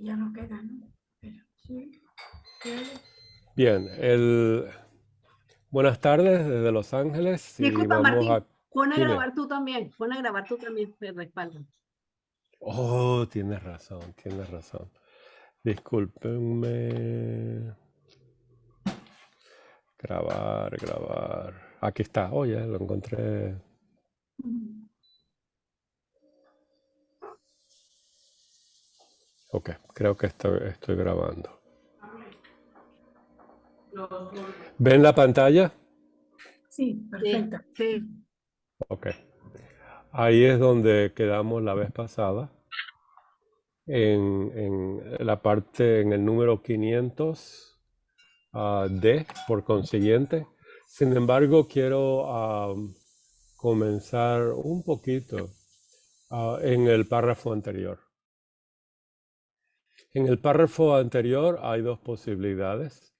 Y ya no queda, ¿no? Pero sí, sí. Bien, buenas tardes desde Los Ángeles y Disculpa, vamos Martín, a... pon a Dime. grabar tú también, pon a grabar tú también, me respaldan. Oh, tienes razón, tienes razón. Discúlpenme. Grabar, grabar. Aquí está, oye, lo encontré. Ok, creo que estoy grabando. ¿Ven la pantalla? Sí, Sí. perfecto. Sí. Ok. Ahí es donde quedamos la vez pasada. En la parte, en el número 500 D, por consiguiente. Sin embargo, quiero comenzar un poquito en el párrafo anterior. En el párrafo anterior hay dos posibilidades.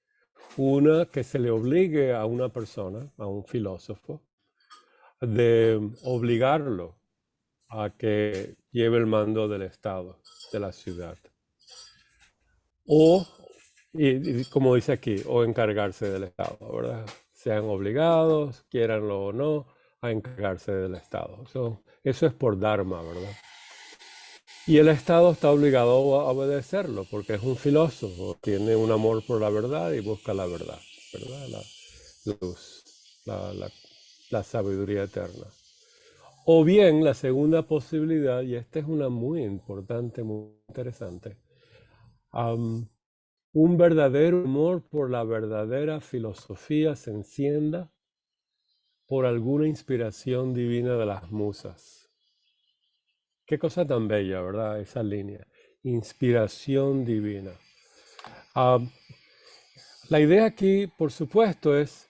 Una, que se le obligue a una persona, a un filósofo, de obligarlo a que lleve el mando del Estado, de la ciudad. O, y como dice aquí, o encargarse del Estado, ¿verdad? Sean obligados, quieranlo o no, a encargarse del Estado. Eso es por Dharma, ¿verdad? Y el Estado está obligado a obedecerlo, porque es un filósofo, tiene un amor por la verdad y busca la verdad, ¿verdad? La luz, la sabiduría eterna. O bien la segunda posibilidad, y esta es una muy importante, muy interesante, un verdadero amor por la verdadera filosofía se encienda por alguna inspiración divina de las musas. Qué cosa tan bella, ¿verdad? Esa línea. Inspiración divina. Ah, la idea aquí, por supuesto, es,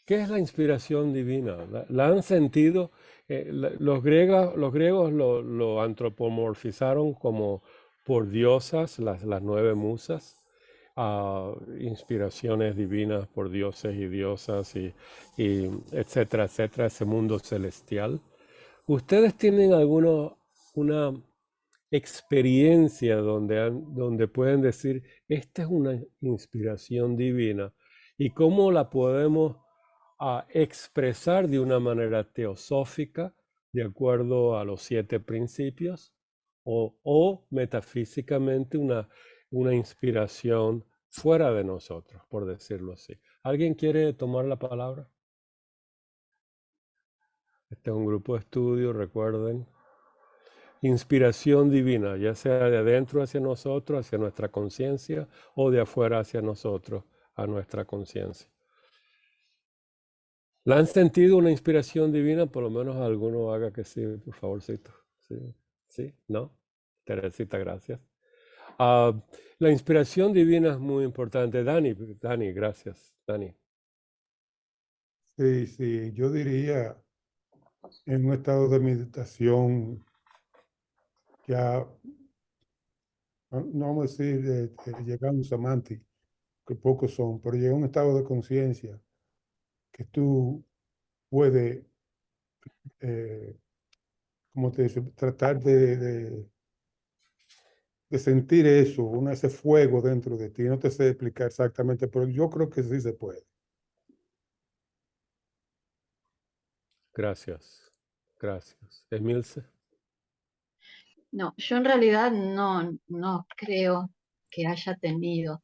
¿qué es la inspiración divina? ¿La han sentido? Los griegos lo antropomorfizaron como por diosas, las nueve musas, inspiraciones divinas por dioses y diosas, y etcétera, etcétera, ese mundo celestial. ¿Ustedes tienen una experiencia donde pueden decir, esta es una inspiración divina y cómo la podemos expresar de una manera teosófica, de acuerdo a los 7 principios, o metafísicamente una inspiración fuera de nosotros, por decirlo así? ¿Alguien quiere tomar la palabra? Este es un grupo de estudio, recuerden. Inspiración divina, ya sea de adentro hacia nosotros, hacia nuestra conciencia, o de afuera hacia nosotros, a nuestra conciencia. ¿La han sentido una inspiración divina? Por lo menos alguno haga que sí, por favorcito. Sí, sí, ¿no? Teresita, gracias. La inspiración divina es muy importante. Dani, gracias. Dani. Sí, sí, yo diría en un estado de meditación ya, no vamos a decir llegando a Samadhi, que pocos son, pero llega a un estado de conciencia que tú puedes, eh, como te dice, tratar de sentir eso, ese fuego dentro de ti. No te sé explicar exactamente, pero yo creo que sí se puede. Gracias. Gracias. Emilce. No, yo en realidad no creo que haya tenido.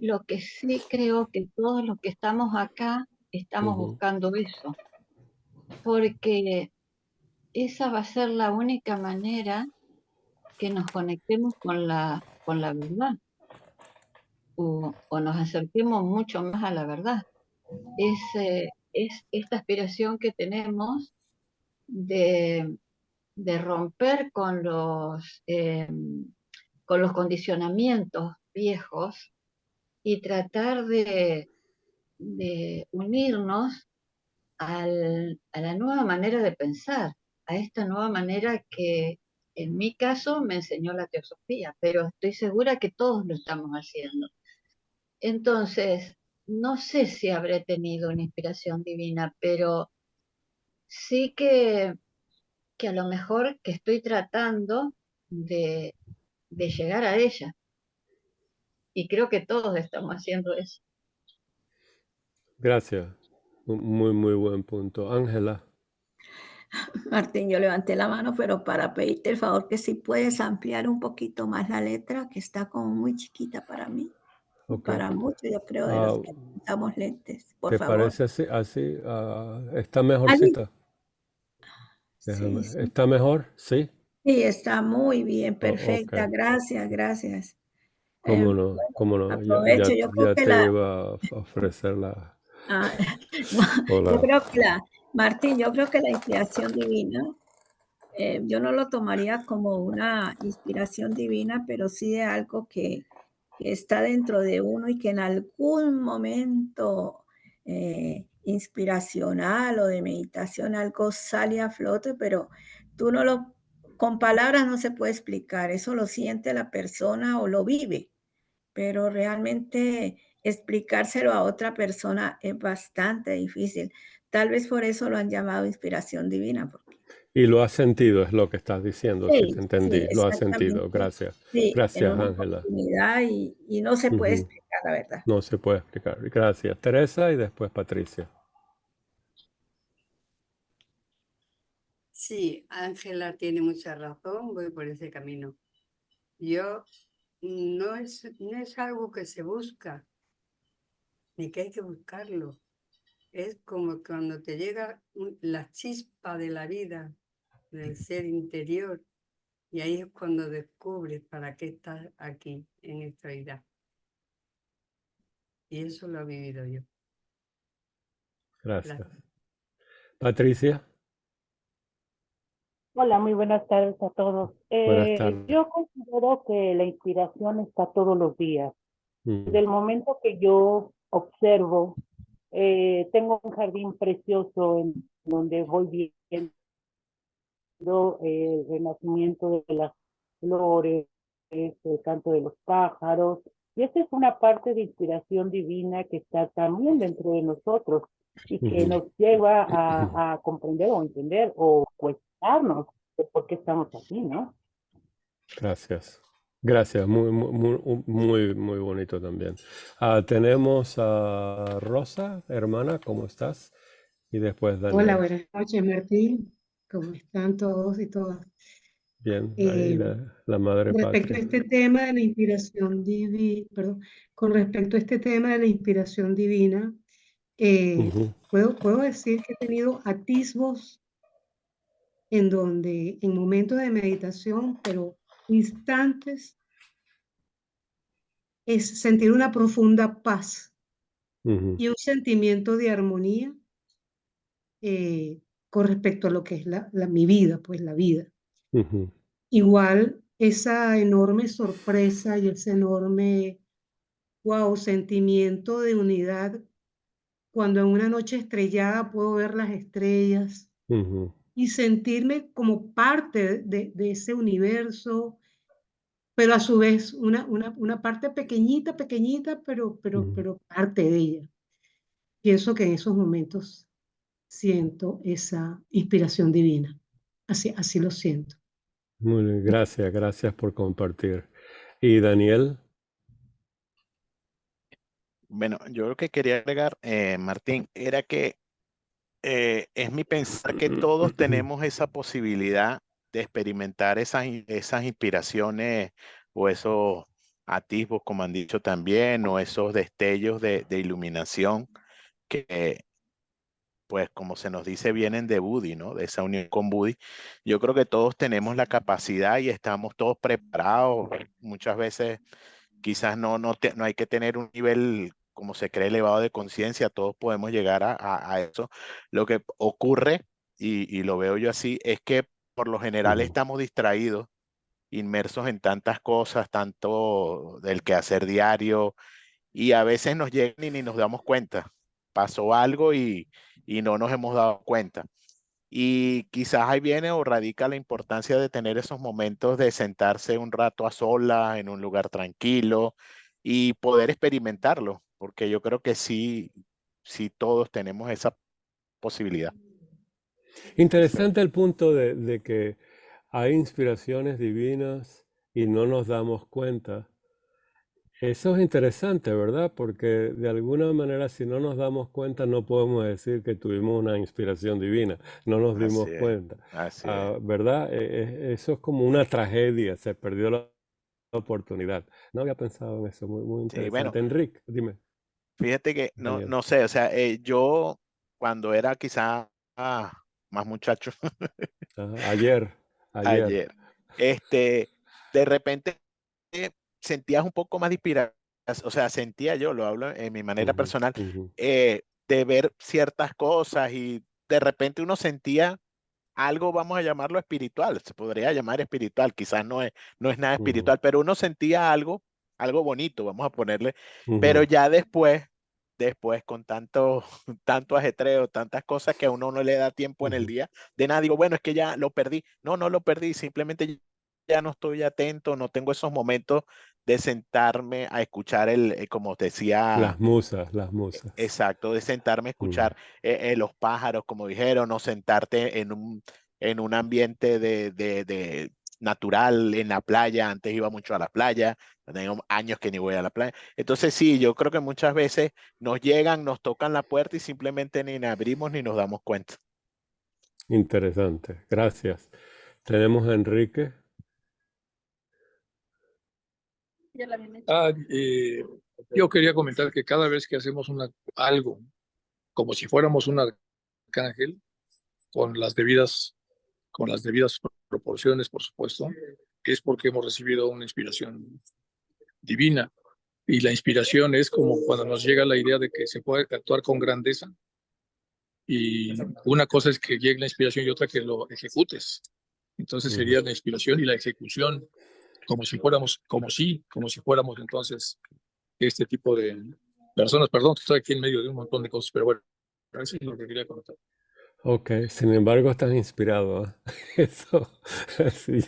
Lo que sí creo que todos los que estamos acá estamos buscando eso, porque esa va a ser la única manera que nos conectemos con la verdad o nos acerquemos mucho más a la verdad. Es esta aspiración que tenemos de, de romper con los condicionamientos viejos y tratar de unirnos a la nueva manera de pensar, a esta nueva manera que en mi caso me enseñó la teosofía, pero estoy segura que todos lo estamos haciendo. Entonces, no sé si habré tenido una inspiración divina, pero sí que a lo mejor que estoy tratando de, de llegar a ella. Y creo que todos estamos haciendo eso. Gracias. Muy, muy buen punto. Ángela, Martín, yo levanté la mano, pero para pedirte el favor que si puedes ampliar un poquito más la letra, que está como muy chiquita para mí, y ok. para muchos, yo creo, de Ah, los que usamos lentes. Por ¿te favor. parece así? Así, ¿está Allí. mejorcita? Sí, sí, ¿Está mejor? Sí. sí, está muy bien, Ok. perfecta. Gracias, gracias. ¿Cómo Bueno, no? ¿Cómo no? aprovecho, yo creo Ya que te iba a ofrecer la... ah, yo Hola. creo que Martín, yo creo que la inspiración divina, yo no lo tomaría como una inspiración divina, pero sí de algo que está dentro de uno y que en algún momento inspiracional o de meditación algo sale a flote, pero tú no lo, con palabras no se puede explicar, eso lo siente la persona o lo vive, pero realmente explicárselo a otra persona es bastante difícil. Tal vez por eso lo han llamado inspiración divina, porque Y lo has sentido, es lo que estás diciendo, si sí, te sí, entendí. Lo has sentido. exactamente. Gracias. Sí, en Gracias, una Ángela. oportunidad y no se puede Ujú. explicar, la verdad. No se puede explicar. Gracias. Teresa y después Patricia. Sí, Ángela tiene mucha razón, voy por ese camino. Yo no es algo que se busca, ni que hay que buscarlo. Es como cuando te llega la chispa de la vida, del ser interior, y ahí es cuando descubres para qué estás aquí en esta vida. Y eso lo he vivido yo. Gracias. Gracias. Patricia, Hola, muy buenas tardes a todos. buenas tardes. Yo considero que la inspiración está todos los días. Desde Mm, el momento que yo observo, tengo un jardín precioso en donde voy viendo el renacimiento de las flores, el canto de los pájaros, y esa es una parte de inspiración divina que está también dentro de nosotros y que ujú. nos lleva a comprender o entender o cuestionarnos de por qué estamos aquí, ¿no? Gracias. Gracias. Muy, muy, muy, muy bonito también. Tenemos a Rosa, hermana, ¿cómo estás? Y después Hola, Daniel. buenas noches, Martín. ¿Cómo están todos y todas? Bien, ahí Eh, la madre con respecto a patria. este tema de la inspiración divina, perdón, con respecto a este tema de la inspiración divina, Ujú, puedo decir que he tenido atisbos en donde, en momentos de meditación, pero instantes, es sentir una profunda paz ujú, y un sentimiento de armonía con respecto a lo que es mi vida, pues la vida. ujú, Igual esa enorme sorpresa y ese enorme, wow, sentimiento de unidad, cuando en una noche estrellada puedo ver las estrellas ujú, y sentirme como parte de ese universo, pero a su vez una parte pequeñita, pequeñita, ujú. pero parte de ella. Pienso que en esos momentos siento esa inspiración divina. Así lo siento. Muy bien, gracias, gracias por compartir. Y Daniel, Bueno, yo lo que quería agregar, Martín, era que es mi pensar que todos tenemos esa posibilidad de experimentar esas inspiraciones o esos atisbos, como han dicho también, o esos destellos de iluminación que, pues, como se nos dice, vienen de Budi, ¿no? De esa unión con Budi. Yo creo que todos tenemos la capacidad y estamos todos preparados. Muchas veces quizás no hay que tener un nivel como se cree elevado de conciencia, todos podemos llegar a eso. Lo que ocurre, y lo veo yo así, es que por lo general ujú, estamos distraídos, inmersos en tantas cosas, tanto del quehacer diario, y a veces nos llegan y ni nos damos cuenta. Pasó algo y no nos hemos dado cuenta. Y quizás ahí viene o radica la importancia de tener esos momentos de sentarse un rato a sola en un lugar tranquilo y poder experimentarlo, porque yo creo que sí todos tenemos esa posibilidad. interesante el punto de que hay inspiraciones divinas y no nos damos cuenta. Eso es interesante, ¿verdad? Porque de alguna manera, si no nos damos cuenta, no podemos decir que tuvimos una inspiración divina. No nos dimos Así es, cuenta. así es. ¿Verdad? Eso es como una tragedia. Se perdió la oportunidad. No había pensado en eso. Muy, muy Sí, bueno, interesante. Enrique, dime, fíjate que no, compañero. no sé, o sea, yo cuando era quizá más muchacho, Ajá, ayer. ayer, de repente sentías un poco más de inspiración, o sea, sentía yo, lo hablo en mi manera Ujú, personal, ujú, de ver ciertas cosas y de repente uno sentía algo, vamos a llamarlo espiritual, se podría llamar espiritual, quizás no es nada ujú, espiritual, pero uno sentía algo bonito, vamos a ponerle, pero ujú, ya después con tanto, tanto ajetreo, tantas cosas que a uno no le da tiempo en el ujú, día, de nada digo, bueno, es que ya lo perdí. No, no lo perdí, simplemente ya no estoy atento, no tengo esos momentos de sentarme a escuchar como te decía. Las musas. Exacto, de sentarme a Mm. escuchar los pájaros, como dijeron, o sentarte en un ambiente de natural en la playa. Antes iba mucho a la playa, tengo años que ni voy a la playa. Entonces sí, yo creo que muchas veces nos llegan, nos tocan la puerta y simplemente ni la abrimos ni nos damos cuenta. Interesante. Gracias. Tenemos a Enrique. Ah, eh, yo quería comentar que cada vez que hacemos algo, como si fuéramos un arcángel, con las debidas, con las debidas proporciones, por supuesto, es porque hemos recibido una inspiración divina. Y la inspiración es como cuando nos llega la idea de que se puede actuar con grandeza. Y una cosa es que llegue la inspiración y otra que lo ejecutes. Entonces Ujú. sería la inspiración y la ejecución, como si fuéramos entonces este tipo de personas. Perdón, estoy aquí en medio de un montón de cosas, pero bueno, eso es lo que quería contar. Ok, sin embargo estás inspirado, ¿ah? Eso, sí,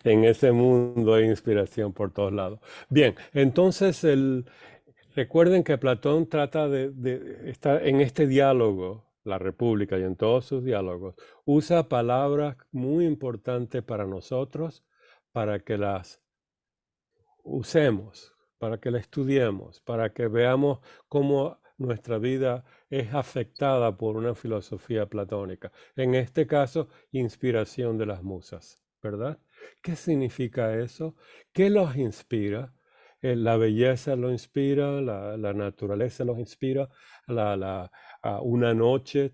en ese mundo hay inspiración por todos lados. Bien, entonces recuerden que Platón trata de estar en este diálogo, la República y en todos sus diálogos, usa palabras muy importantes para nosotros, para que las usemos, para que la estudiemos, para que veamos cómo nuestra vida es afectada por una filosofía platónica. En este caso, inspiración de las musas, ¿verdad? ¿Qué significa eso? ¿Qué los inspira? La belleza lo inspira, la naturaleza los inspira, una noche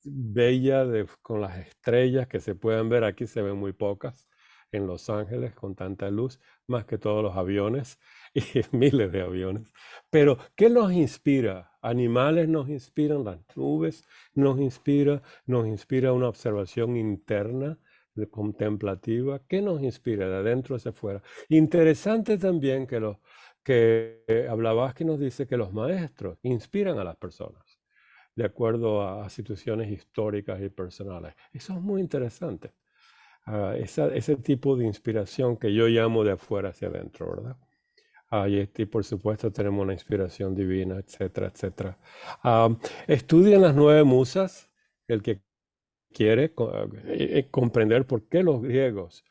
bella con las estrellas que se pueden ver, aquí se ven muy pocas en Los Ángeles con tanta luz, más que todos los aviones y miles de aviones. Pero, ¿qué nos inspira? Animales nos inspiran, las nubes nos inspira una observación interna, contemplativa. ¿Qué nos inspira de adentro hacia afuera? Interesante también que Blavatsky nos dice que los maestros inspiran a las personas de acuerdo a situaciones históricas y personales. Eso es muy interesante. Ese tipo de inspiración que yo llamo de afuera hacia adentro, ¿verdad? Y por supuesto tenemos una inspiración divina, etcétera, etcétera. Estudian las 9 musas, el que quiere comprender por qué los griegos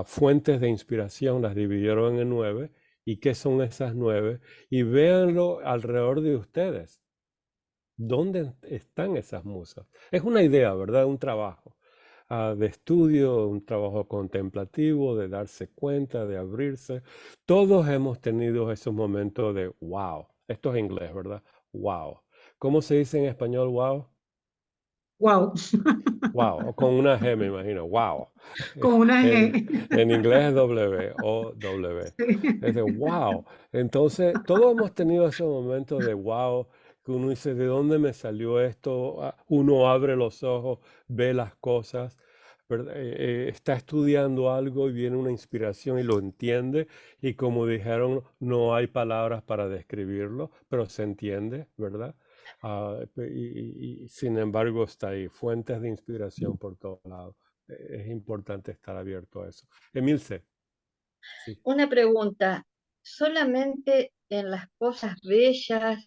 fuentes de inspiración las dividieron en 9 y qué son esas 9, y véanlo alrededor de ustedes. ¿Dónde están esas musas? Es una idea, ¿verdad? Un trabajo de estudio, un trabajo contemplativo, de darse cuenta, de abrirse. Todos hemos tenido esos momentos de wow. Esto es inglés, ¿verdad? Wow. ¿Cómo se dice en español wow? Wow, Wow, con una G me imagino, wow. con una En, G. en inglés es W, O-W. Es de Sí. wow. Entonces, todos hemos tenido esos momentos de wow, que uno dice, ¿de dónde me salió esto? Uno abre los ojos, ve las cosas, ¿verdad? Está estudiando algo y viene una inspiración y lo entiende. Y como dijeron, no hay palabras para describirlo, pero se entiende, ¿verdad? Y sin embargo está ahí, fuentes de inspiración por todos lados. Es importante estar abierto a eso. Emilce, sí. Una pregunta, ¿solamente en las cosas bellas,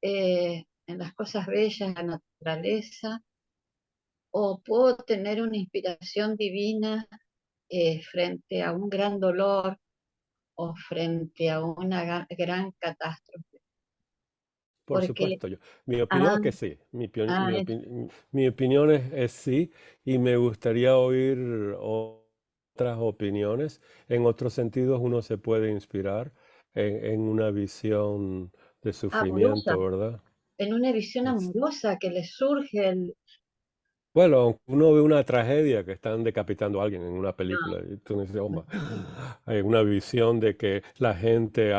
la naturaleza, o puedo tener una inspiración divina frente a un gran dolor o frente a una gran catástrofe. Por Porque, supuesto, mi opinión ah, es que sí, ah, mi opinión es sí, y me gustaría oír otras opiniones. En otros sentidos, uno se puede inspirar en una visión de amorosa, sufrimiento, ¿verdad? en una visión Es- amorosa que le surge Bueno, aunque uno ve una tragedia que están decapitando a alguien en una no, película, y tú dices, "Oh, hay una visión de que la gente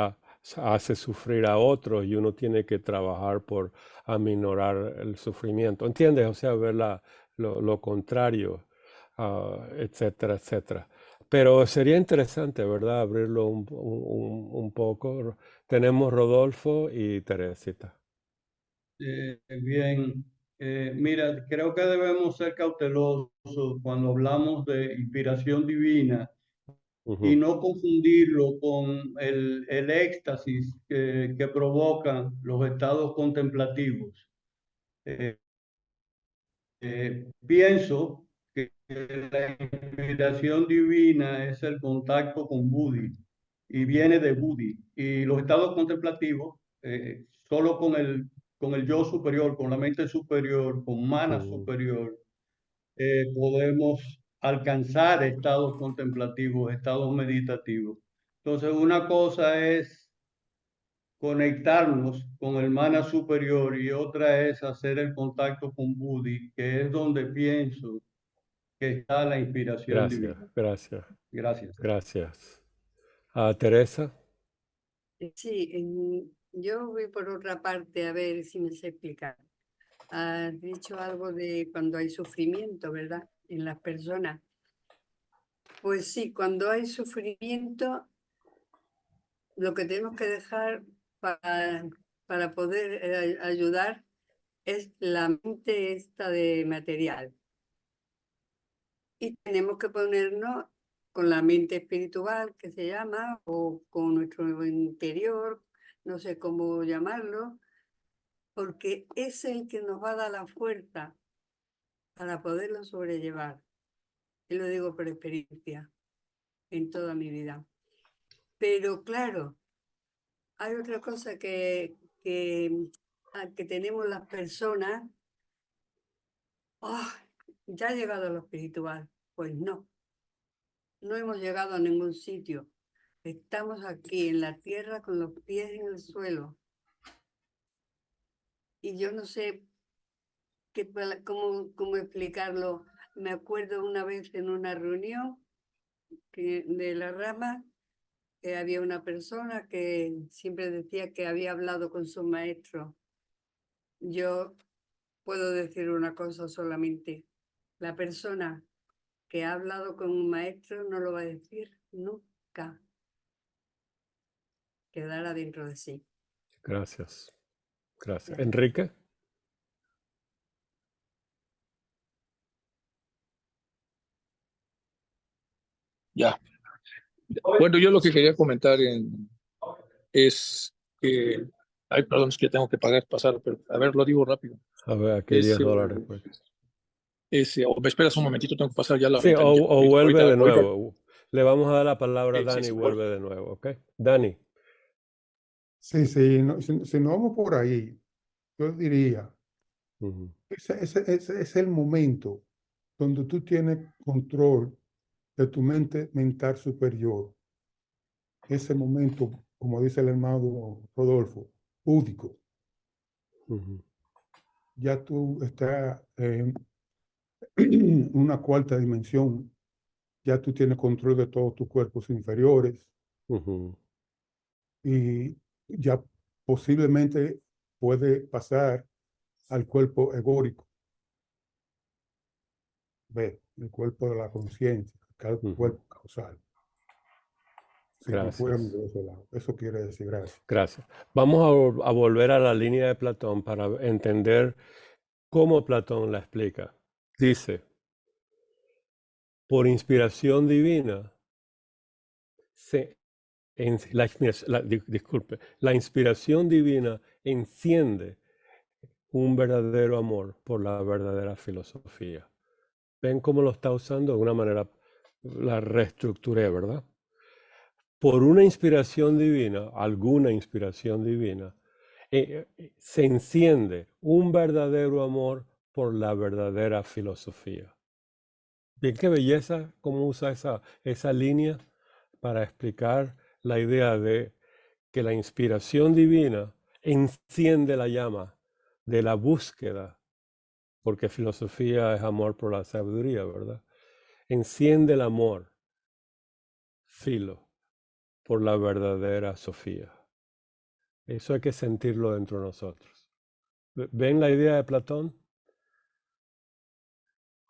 hace sufrir a otros y uno tiene que trabajar por aminorar el sufrimiento. ¿Entiendes? O sea, ver lo contrario, etcétera, etcétera. Pero sería interesante, ¿verdad? Abrirlo un poco. Tenemos Rodolfo y Teresita. Bien, mira, creo que debemos ser cautelosos cuando hablamos de inspiración divina y Ujú, no confundirlo con el éxtasis que provocan los estados contemplativos. Eh, Pienso que la inspiración divina es el contacto con Budi y viene de Budi. Y los estados contemplativos, solo con el yo superior, con la mente superior, con mana ujú. superior, podemos alcanzar estados contemplativos, estados meditativos. Entonces, una cosa es conectarnos con el mana superior y otra es hacer el contacto con Budi, que es donde pienso que está la inspiración Gracias, divina. gracias, Gracias. gracias. Teresa. Sí, yo voy por otra parte a ver si me sé explicar. Has dicho algo de cuando hay sufrimiento, ¿verdad? En las personas. Pues sí, cuando hay sufrimiento, lo que tenemos que dejar para poder ayudar es la mente esta de material. Y tenemos que ponernos con la mente espiritual, que se llama, o con nuestro interior, no sé cómo llamarlo, porque es el que nos va a dar la fuerza para poderlo sobrellevar. Y lo digo por experiencia en toda mi vida. Pero claro, hay otra cosa que tenemos las personas. "Ah, ya ha llegado a lo espiritual". Pues no, no hemos llegado a ningún sitio. Estamos aquí en la tierra con los pies en el suelo. Y yo no sé cómo explicarlo. Me acuerdo una vez en una reunión de la rama, que había una persona que siempre decía que había hablado con su maestro. Yo puedo decir una cosa solamente. La persona que ha hablado con un maestro no lo va a decir nunca. Quedará dentro de sí. Gracias, gracias. Ya. Enrique. Ya. Bueno, yo lo que quería comentar es que, ay, perdón, es que tengo que pasar, pero a ver, lo digo rápido. A ver, aquí Es, $10 pues. o me esperas un momentito, tengo que pasar ya la Sí, ventanilla. o vuelve de Ahorita, nuevo. Le vamos a dar la palabra a sí, Dani y sí, vuelve de nuevo, ¿ok? Dani. Sí, sí, si no vamos por ahí, yo diría, Ujú, ese es el momento donde tú tienes control de tu mente mental superior. Ese momento, como dice el hermano Rodolfo, único. ujú, Ya tú estás en una cuarta dimensión, ya tú tienes control de todos tus cuerpos inferiores ujú, y ya posiblemente puede pasar al cuerpo egórico, ve, el cuerpo de la conciencia, el ujú. cuerpo causal. Si nos fuéramos Gracias, de ese lado, eso quiere decir gracias. gracias. Vamos a volver a la línea de Platón para entender cómo Platón la explica. Dice, por inspiración divina, disculpe, la inspiración divina enciende un verdadero amor por la verdadera filosofía. ¿Ven cómo lo está usando de una manera la reestructuré, ¿verdad? Por una inspiración divina, alguna inspiración divina, se enciende un verdadero amor por la verdadera filosofía. Bien, qué belleza cómo usa esa línea para explicar la idea de que la inspiración divina enciende la llama de la búsqueda, porque filosofía es amor por la sabiduría, ¿verdad? Enciende el amor, filo, por la verdadera Sofía. Eso hay que sentirlo dentro de nosotros. ¿Ven la idea de Platón?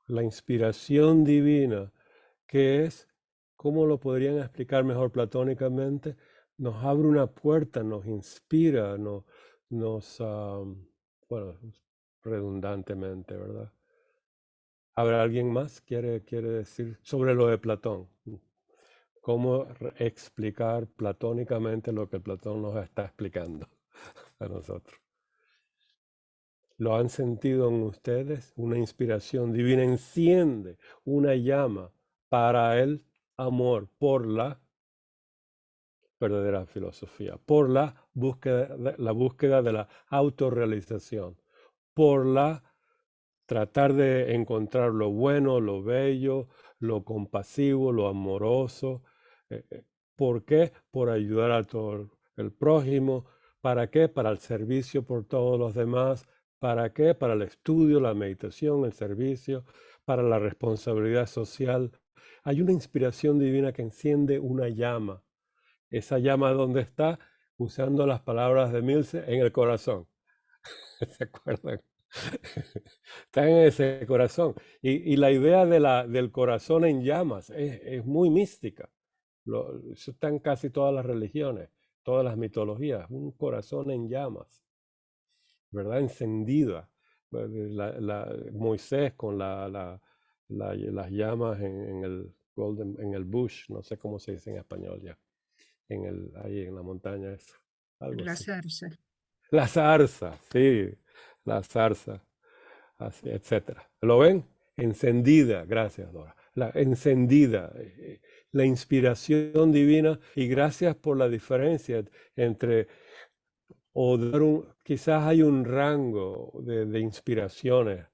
La inspiración divina, que es, ¿cómo lo podrían explicar mejor platónicamente? Nos abre una puerta, nos inspira, bueno, redundantemente, ¿verdad? ¿Habrá alguien más quiere decir sobre lo de Platón? ¿Cómo explicar platónicamente lo que Platón nos está explicando a nosotros? ¿Lo han sentido en ustedes? Una inspiración divina enciende una llama para el amor por la verdadera filosofía, por la búsqueda de la autorrealización, por tratar de encontrar lo bueno, lo bello, lo compasivo, lo amoroso. ¿Por qué? Por ayudar a todo el prójimo. ¿Para qué? Para el servicio por todos los demás. ¿Para qué? Para el estudio, la meditación, el servicio, para la responsabilidad social. Hay una inspiración divina que enciende una llama. Esa llama, ¿dónde está? Usando las palabras de Milce, en el corazón. ¿Se acuerdan? Está en ese corazón. Y la idea del corazón en llamas es muy mística. Eso está en casi todas las religiones, todas las mitologías. Un corazón en llamas, ¿verdad? Encendida. Moisés con las llamas en el bush, no sé cómo se dice en español ya, ahí en la montaña, eso, algo La así. zarza. La zarza, sí, la zarza, así, etcétera. ¿Lo ven? Encendida, gracias Dora. Encendida, la inspiración divina, y gracias por la diferencia entre, quizás hay un rango de inspiraciones,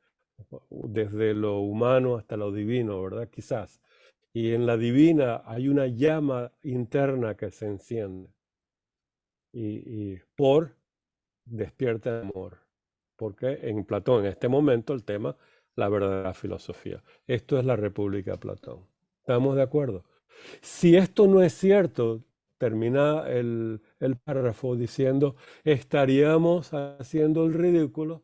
desde lo humano hasta lo divino, ¿verdad? Quizás. Y en la divina hay una llama interna que se enciende. Y despierta el amor. Porque en Platón, en este momento, el tema, la verdadera filosofía. Esto es la República de Platón. ¿Estamos de acuerdo? Si esto no es cierto, termina el párrafo diciendo, estaríamos haciendo el ridículo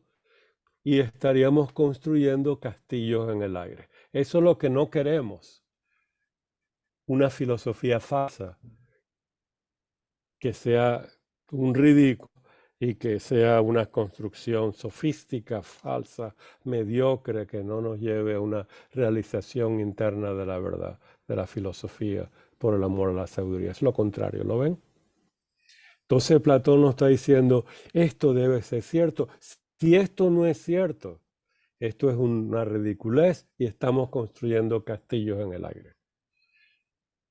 y estaríamos construyendo castillos en el aire. Eso es lo que no queremos. Una filosofía falsa, que sea un ridículo y que sea una construcción sofística, falsa, mediocre, que no nos lleve a una realización interna de la verdad, de la filosofía, por el amor a la sabiduría. Es lo contrario, ¿lo ven? Entonces Platón nos está diciendo, esto debe ser cierto. Si esto no es cierto, esto es una ridiculez y estamos construyendo castillos en el aire.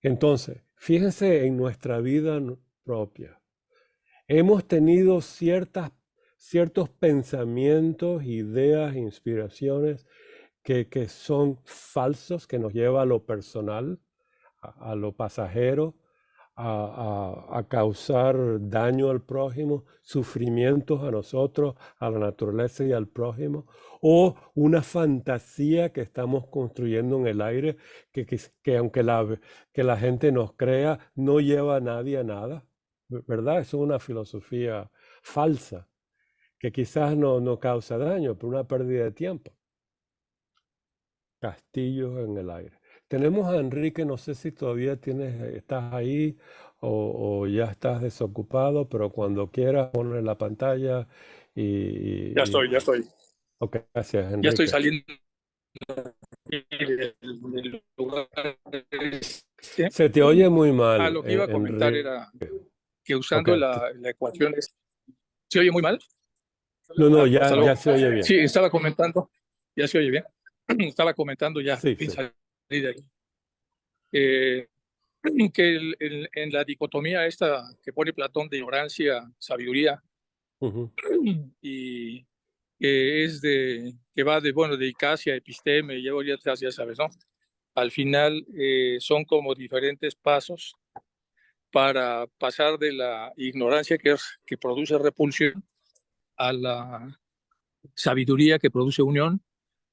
Entonces, fíjense en nuestra vida propia. Hemos tenido ciertos pensamientos, ideas, inspiraciones que son falsos, que nos lleva a lo personal, a lo pasajero, a causar daño al prójimo, sufrimientos a nosotros, a la naturaleza y al prójimo, o una fantasía que estamos construyendo en el aire, que aunque la gente nos crea, no lleva a nadie a nada, ¿verdad? Eso es una filosofía falsa, que quizás no causa daño, pero una pérdida de tiempo. Castillos en el aire. Tenemos a Enrique, no sé si todavía estás ahí o ya estás desocupado, pero cuando quieras ponle la pantalla Ya estoy. Ok, gracias, Enrique. Ya estoy saliendo del lugar. Se te oye muy mal. Lo que iba a comentar Enrique. era que usando Okay. la ecuación ¿se oye muy mal? No, ya se oye bien. Sí, estaba comentando, ya se oye bien. Estaba comentando ya, Sí. salí de ahí. eh, que en la dicotomía esta que pone Platón de ignorancia, sabiduría, Ujú, y que es que va de Icacia, episteme, ya sabes, ¿no? Al final son como diferentes pasos para pasar de la ignorancia que produce repulsión a la sabiduría que produce unión,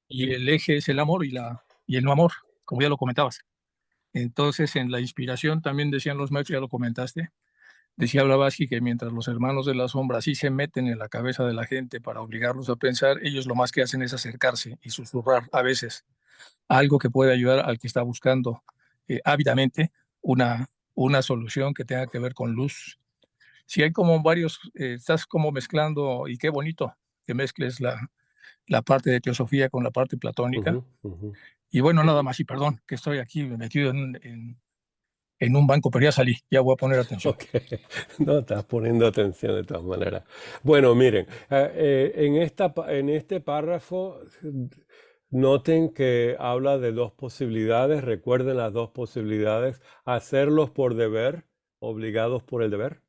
y el eje es el amor y el no amor, como ya lo comentabas. Entonces, en la inspiración también decían los maestros, ya lo comentaste, decía Blavatsky que mientras los hermanos de la sombra sí se meten en la cabeza de la gente para obligarlos a pensar, ellos lo más que hacen es acercarse y susurrar a veces algo que puede ayudar al que está buscando ávidamente una solución que tenga que ver con luz. Si hay como varios, estás como mezclando, y qué bonito que mezcles la parte de teosofía con la parte platónica. ujú, ujú. Y bueno, nada más, y perdón, que estoy aquí metido en un banco, pero ya salí, ya voy a poner atención. Ok, no estás poniendo atención de todas maneras. Bueno, miren, en este párrafo, noten que habla de dos posibilidades. Recuerden las dos posibilidades: hacerlos por deber, obligados por el deber,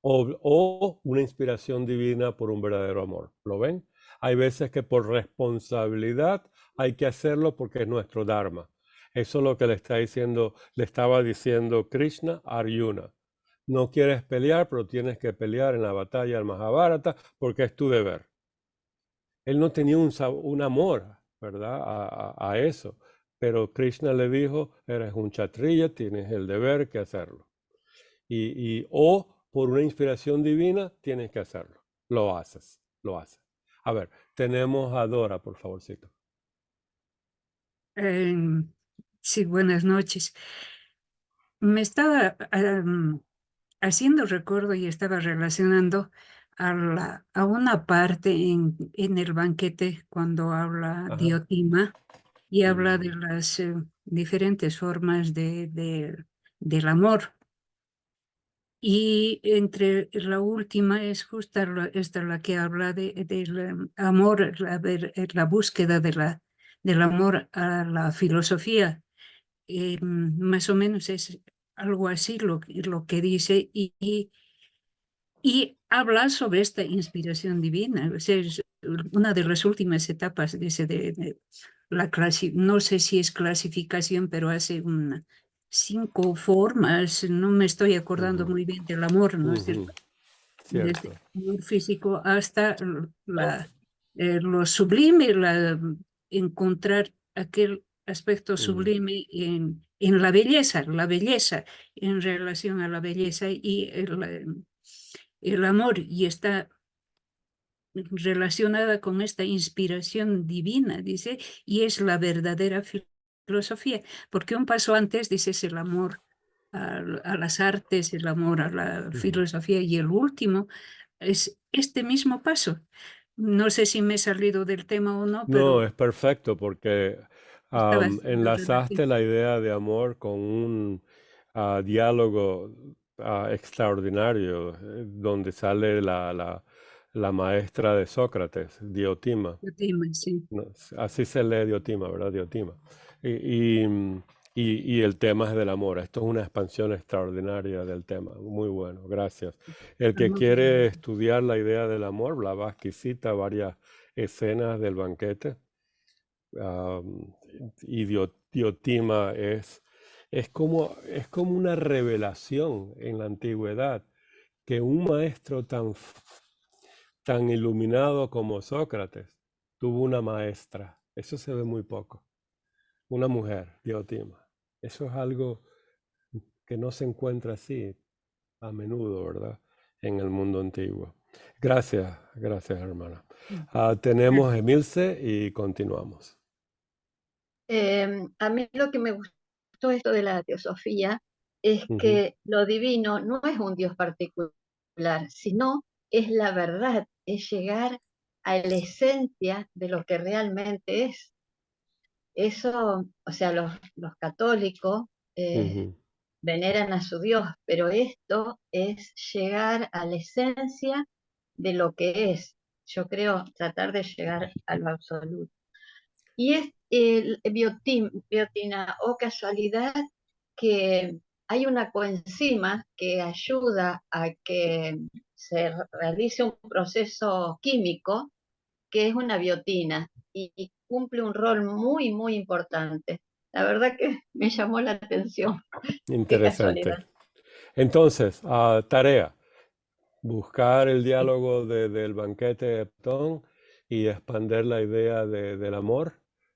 o una inspiración divina por un verdadero amor. ¿Lo ven? Hay veces que por responsabilidad hay que hacerlo porque es nuestro dharma. Eso es lo que le estaba diciendo Krishna a Arjuna. No quieres pelear, pero tienes que pelear en la batalla del Mahabharata porque es tu deber. Él no tenía un amor, ¿verdad? A eso. Pero Krishna le dijo, eres un kshatriya, tienes el deber que hacerlo. O por una inspiración divina, tienes que hacerlo. Lo haces, lo haces. A ver, tenemos a Dora, por favorcito. Sí, buenas noches. Me estaba haciendo recuerdo y estaba relacionando a una parte en el banquete cuando habla Ajá. Diotima y habla de Mm, las diferentes formas del amor. Y entre la última es justo esta la que habla del amor, la búsqueda del amor a la filosofía. Más o menos es algo así lo que dice y habla sobre esta inspiración divina. O sea, es una de las últimas etapas dice, de la no sé si es clasificación, pero hace 5 formas, no me estoy acordando ujú, muy bien del amor, ¿no es ujú. cierto? Desde Cierto. el amor físico hasta lo sublime, encontrar aquel aspecto Mm, sublime en la belleza en relación a la belleza y el amor, y está relacionada con esta inspiración divina, dice, y es la verdadera filosofía, porque un paso antes, dice, es el amor a las artes, el amor a la ujú. filosofía, y el último es este mismo paso. No sé si me he salido del tema o no, No, pero es perfecto porque estaba haciendo enlazaste relación. la idea de amor con un diálogo extraordinario, donde sale la maestra de Sócrates, Diotima. El tema, sí. No, así se lee Diotima, ¿verdad? Diotima. Y, y, y el tema es del amor. Esto es una expansión extraordinaria del tema. Muy bueno, gracias. El que Amor, quiere estudiar la idea del amor, Blavatsky cita varias escenas del banquete. am, y Diotima es como una revelación en la antigüedad que un maestro tan iluminado como Sócrates tuvo una maestra. Eso se ve muy poco. Una mujer, Diotima. Eso es algo que no se encuentra así a menudo, ¿verdad? En el mundo antiguo. Gracias, gracias, hermana. Tenemos a Emilce y continuamos. A mí lo que me gustó esto de la teosofía es Ujú, que lo divino no es un Dios particular, sino es la verdad, es llegar a la esencia de lo que realmente es. Eso, o sea, los católicos ujú, veneran a su Dios, pero esto es llegar a la esencia de lo que es. Yo creo tratar de llegar a lo absoluto. Y es Biotina, o casualidad, que hay una coenzima que ayuda a que se realice un proceso químico que es una biotina y cumple un rol muy, muy importante. La verdad que me llamó la atención. Qué casualidad. Interesante. Entonces, tarea, buscar el diálogo del banquete de Platón y expander la idea del amor,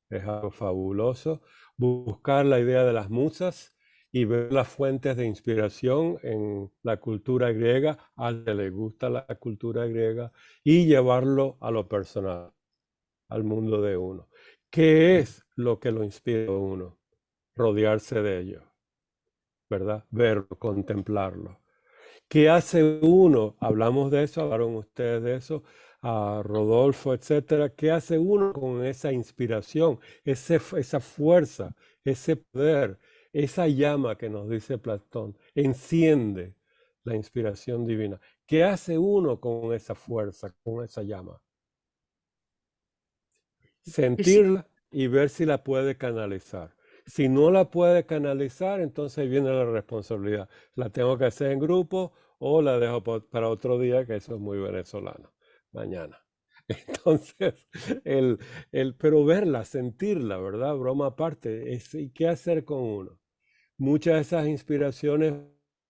es algo fabuloso. Buscar la idea de las musas y ver las fuentes de inspiración en la cultura griega, al que le gusta la cultura griega, y llevarlo a lo personal, al mundo de uno. ¿Qué es lo que lo inspira a uno? Rodearse de ello, ¿verdad? Verlo, contemplarlo. ¿Qué hace uno? Hablamos de eso, hablaron ustedes de eso, a Rodolfo, etcétera. ¿Qué hace uno con esa inspiración, esa fuerza, ese poder, esa llama que nos dice Platón? Enciende la inspiración divina. ¿Qué hace uno con esa fuerza, con esa llama? Sentirla y ver si la puede canalizar. Si no la puede canalizar, entonces viene la responsabilidad. La tengo que hacer en grupo o la dejo para otro día, que eso es muy venezolano, mañana. Entonces, pero verla, sentirla, ¿verdad? Broma aparte, ¿y qué hacer con uno? Muchas de esas inspiraciones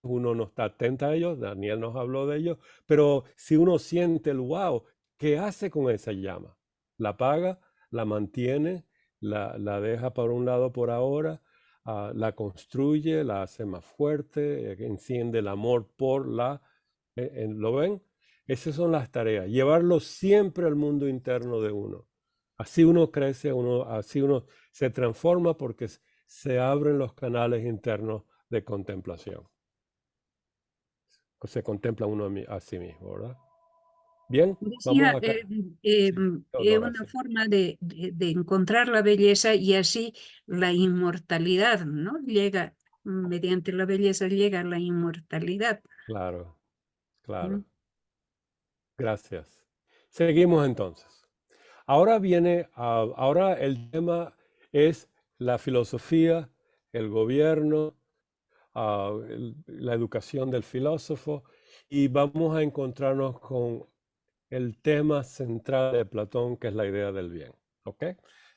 uno no está atento a ellos, Daniel nos habló de ellos, pero si uno siente el wow, ¿qué hace con esa llama? ¿La apaga? ¿La mantiene? ¿La deja por un lado por ahora? ¿La construye? ¿La hace más fuerte? ¿Enciende el amor por la... ¿Lo ven? Esas son las tareas. Llevarlo siempre al mundo interno de uno. Así uno crece, así uno se transforma porque se abren los canales internos de contemplación. Se contempla uno a sí mismo, ¿verdad? Bien, vamos Decía, acá. Sí, Teodora, una sí. forma de encontrar la belleza y así la inmortalidad, ¿no? Llega, mediante la belleza llega la inmortalidad. Claro, claro. ¿Mm? Gracias. Seguimos entonces. Ahora ahora el tema es la filosofía, el gobierno, la educación del filósofo, y vamos a encontrarnos con el tema central de Platón, que es la idea del bien. ¿Ok?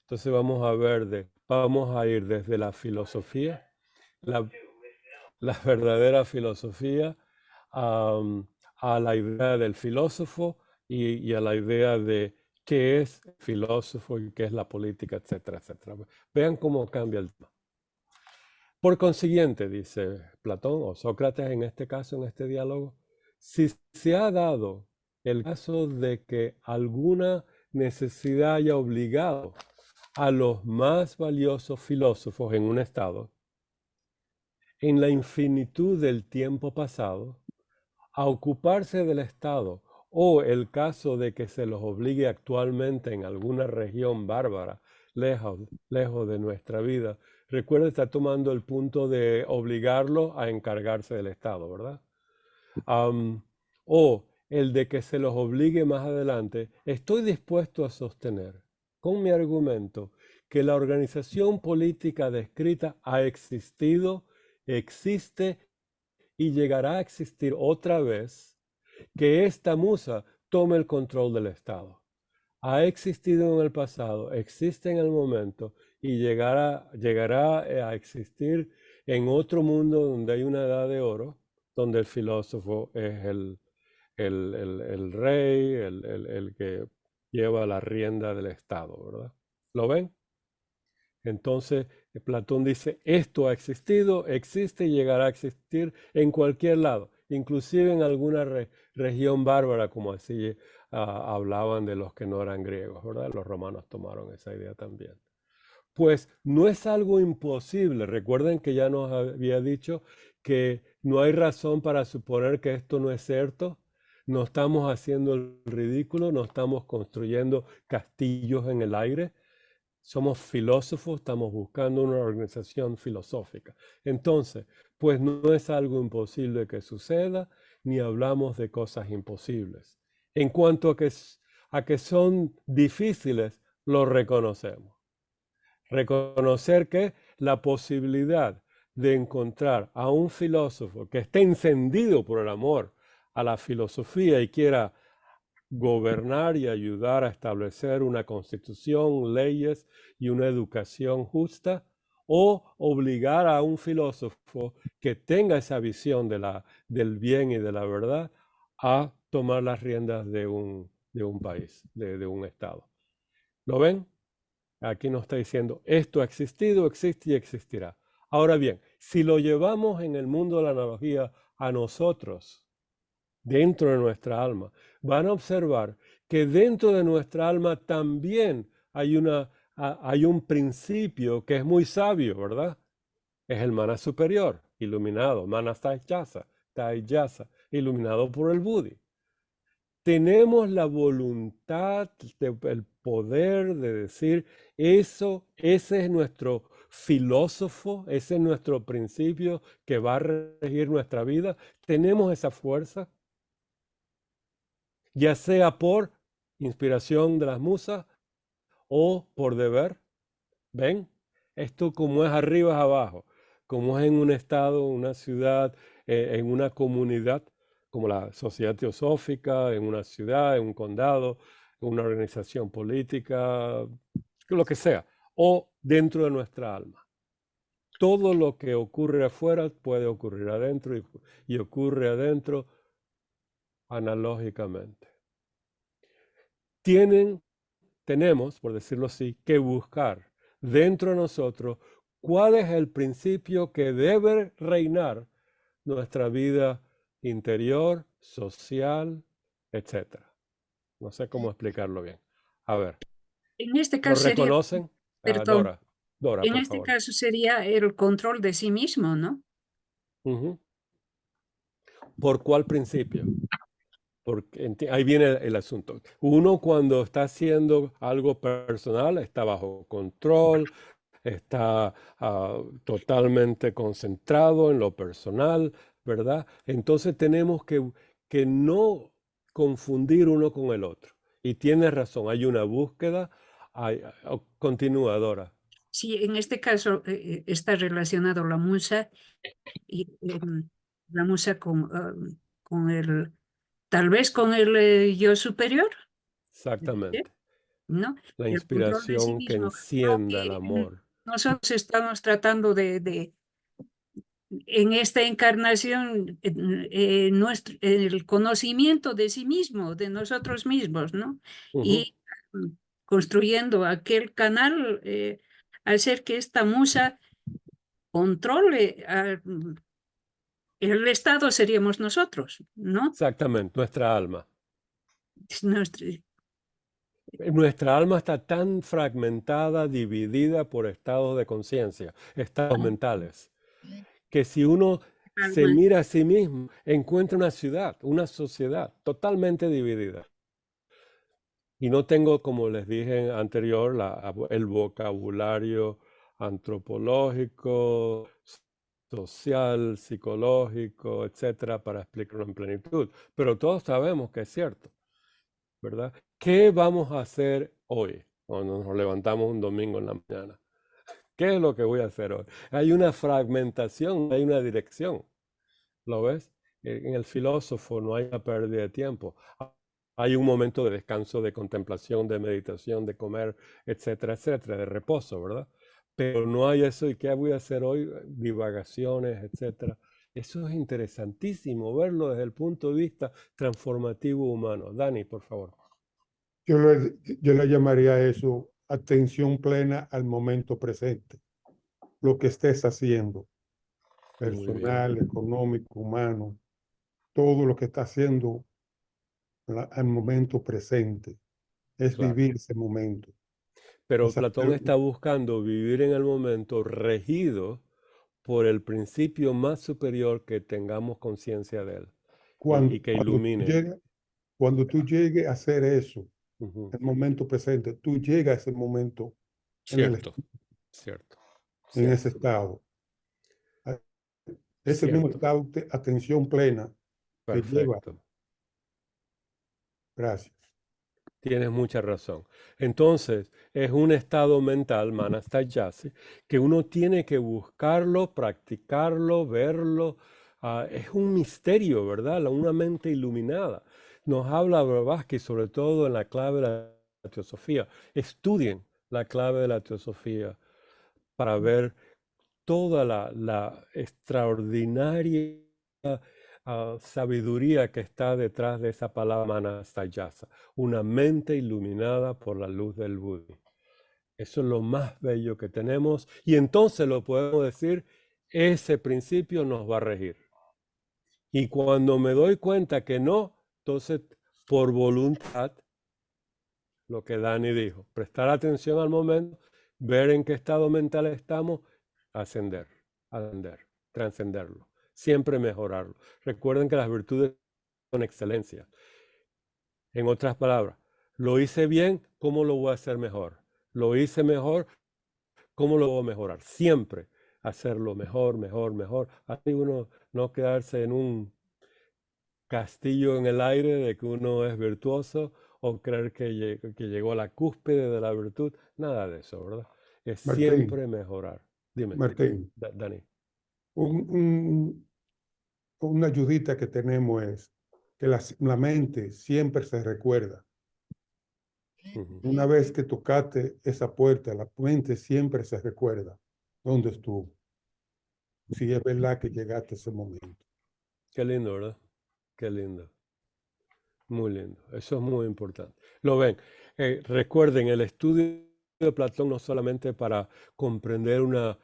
Entonces vamos a ir desde la filosofía, la verdadera filosofía, a la idea del filósofo y a la idea de qué es el filósofo y qué es la política, etcétera, etcétera. Vean cómo cambia el tema. Por consiguiente, dice Platón o Sócrates en este caso, en este diálogo, si se ha dado el caso de que alguna necesidad haya obligado a los más valiosos filósofos en un estado, en la infinitud del tiempo pasado, a ocuparse del estado, o el caso de que se los obligue actualmente en alguna región bárbara, lejos de nuestra vida. Recuerda, está tomando el punto de obligarlo a encargarse del estado, ¿verdad? O el de que se los obligue más adelante. Estoy dispuesto a sostener, con mi argumento, que la organización política descrita ha existido, existe y llegará a existir otra vez, que esta musa tome el control del Estado. Ha existido en el pasado, existe en el momento y llegará a existir en otro mundo donde hay una edad de oro, donde el filósofo es el rey, el que lleva la rienda del Estado, ¿verdad? ¿Lo ven? Entonces, Platón dice, esto ha existido, existe y llegará a existir en cualquier lado, inclusive en alguna región bárbara, como así hablaban de los que no eran griegos, ¿verdad? Los romanos tomaron esa idea también. Pues no es algo imposible. Recuerden que ya nos había dicho que no hay razón para suponer que esto no es cierto. No estamos haciendo el ridículo, no estamos construyendo castillos en el aire. Somos filósofos, estamos buscando una organización filosófica. Entonces, pues no es algo imposible que suceda, ni hablamos de cosas imposibles. En cuanto a que son difíciles, lo reconocemos. Reconocer que la posibilidad de encontrar a un filósofo que esté encendido por el amor a la filosofía y quiera gobernar y ayudar a establecer una constitución, leyes y una educación justa, o obligar a un filósofo que tenga esa visión del bien y de la verdad a tomar las riendas de un país, de un estado. ¿Lo ven? Aquí nos está diciendo, esto ha existido, existe y existirá. Ahora bien, si lo llevamos en el mundo de la analogía a nosotros, dentro de nuestra alma, van a observar que dentro de nuestra alma también hay un principio que es muy sabio, ¿verdad? Es el mana superior, iluminado, mana taijasa, iluminado por el Buddhi. Tenemos la voluntad, el poder de decir, ese es nuestro filósofo, ese es nuestro principio que va a regir nuestra vida. Tenemos esa fuerza, ya sea por inspiración de las musas o por deber. ¿Ven? Esto como es arriba es abajo, como es en un estado, una ciudad, en una comunidad, como la sociedad teosófica, en una ciudad, en un condado, en una organización política, lo que sea, o dentro de nuestra alma. Todo lo que ocurre afuera puede ocurrir adentro y ocurre adentro analógicamente. Tenemos, por decirlo así, que buscar dentro de nosotros cuál es el principio que debe reinar nuestra vida interior, social, etc. No sé cómo explicarlo bien. A ver, En este ¿lo caso sería, reconocen? perdón, Dora, en por este favor. caso sería el control de sí mismo, ¿no? Ujú. ¿Por cuál principio? Porque ahí viene el asunto. Uno cuando está haciendo algo personal está bajo control, está totalmente concentrado en lo personal, ¿verdad? Entonces tenemos que no confundir uno con el otro. Y tienes razón, hay una búsqueda continuadora. Sí, en este caso está relacionado la musa y la musa con el, tal vez con el yo superior, Exactamente. ¿no? La El control de sí inspiración que mismo. encienda el Aunque amor. nosotros estamos tratando en esta encarnación, el conocimiento de sí mismo, de nosotros mismos, ¿no? Y construyendo aquel canal, hacer que esta musa controle el Estado seríamos nosotros, ¿no? Exactamente, nuestra alma. Nuestro, Nuestra alma está tan fragmentada, dividida por estados de conciencia, estados mentales, que si uno se alma. mira a sí mismo, encuentra una ciudad, una sociedad totalmente dividida. Y no tengo, como les dije anterior, el vocabulario antropológico, social, psicológico, etcétera, para explicarlo en plenitud. Pero todos sabemos que es cierto, ¿verdad? ¿Qué vamos a hacer hoy cuando nos levantamos un domingo en la mañana? ¿Qué es lo que voy a hacer hoy? Hay una fragmentación, hay una dirección. ¿Lo ves? En el filósofo no hay una pérdida de tiempo. Hay un momento de descanso, de contemplación, de meditación, de comer, etcétera, etcétera, de reposo, ¿verdad? Pero no hay eso, ¿y qué voy a hacer hoy? Divagaciones, etcétera. Eso es interesantísimo, verlo desde el punto de vista transformativo humano. Dani, por favor. Yo le llamaría eso atención plena al momento presente. Lo que estés haciendo, personal, económico, humano, todo lo que está haciendo al momento presente. Es Claro. vivir ese momento. Pero Es Platón hacer- está buscando vivir en el momento regido por el principio más superior que tengamos conciencia de él y que ilumine. Cuando tú llegues a hacer eso, Ujú. el momento presente, tú llegas a ese momento Cierto, en ese cierto, estado. Ese mismo cierto. estado de atención plena te lleva. Perfecto. Gracias. Tienes mucha razón. Entonces, es un estado mental, manastayasi, que uno tiene que buscarlo, practicarlo, verlo. Es un misterio, ¿verdad? Una mente iluminada. Nos habla Blavatsky sobre todo en la clave de la teosofía. Estudien la clave de la teosofía para ver toda la extraordinaria sabiduría que está detrás de esa palabra manastayasa, una mente iluminada por la luz del Buda. Eso es lo más bello que tenemos y entonces lo podemos decir, ese principio nos va a regir. Y cuando me doy cuenta que no, entonces por voluntad, lo que Dani dijo, prestar atención al momento, ver en qué estado mental estamos, ascender, trascenderlo, siempre mejorarlo. Recuerden que las virtudes son excelencia. En otras palabras, lo hice bien, ¿cómo lo voy a hacer mejor? Lo hice mejor, ¿cómo lo voy a mejorar? Siempre hacerlo mejor, mejor, mejor. Así uno no quedarse en un castillo en el aire de que uno es virtuoso o creer que llegó a la cúspide de la virtud. Nada de eso, ¿verdad? Es Martín, siempre mejorar. Dime, Martín, Dani. una ayudita que tenemos es que la mente siempre se recuerda. Una vez que tocaste esa puerta, la mente siempre se recuerda dónde estuvo. Si es verdad que llegaste a ese momento. Qué lindo, ¿verdad? Qué lindo. Muy lindo. Eso es muy importante. Lo ven. Recuerden, el estudio de Platón no solamente para comprender una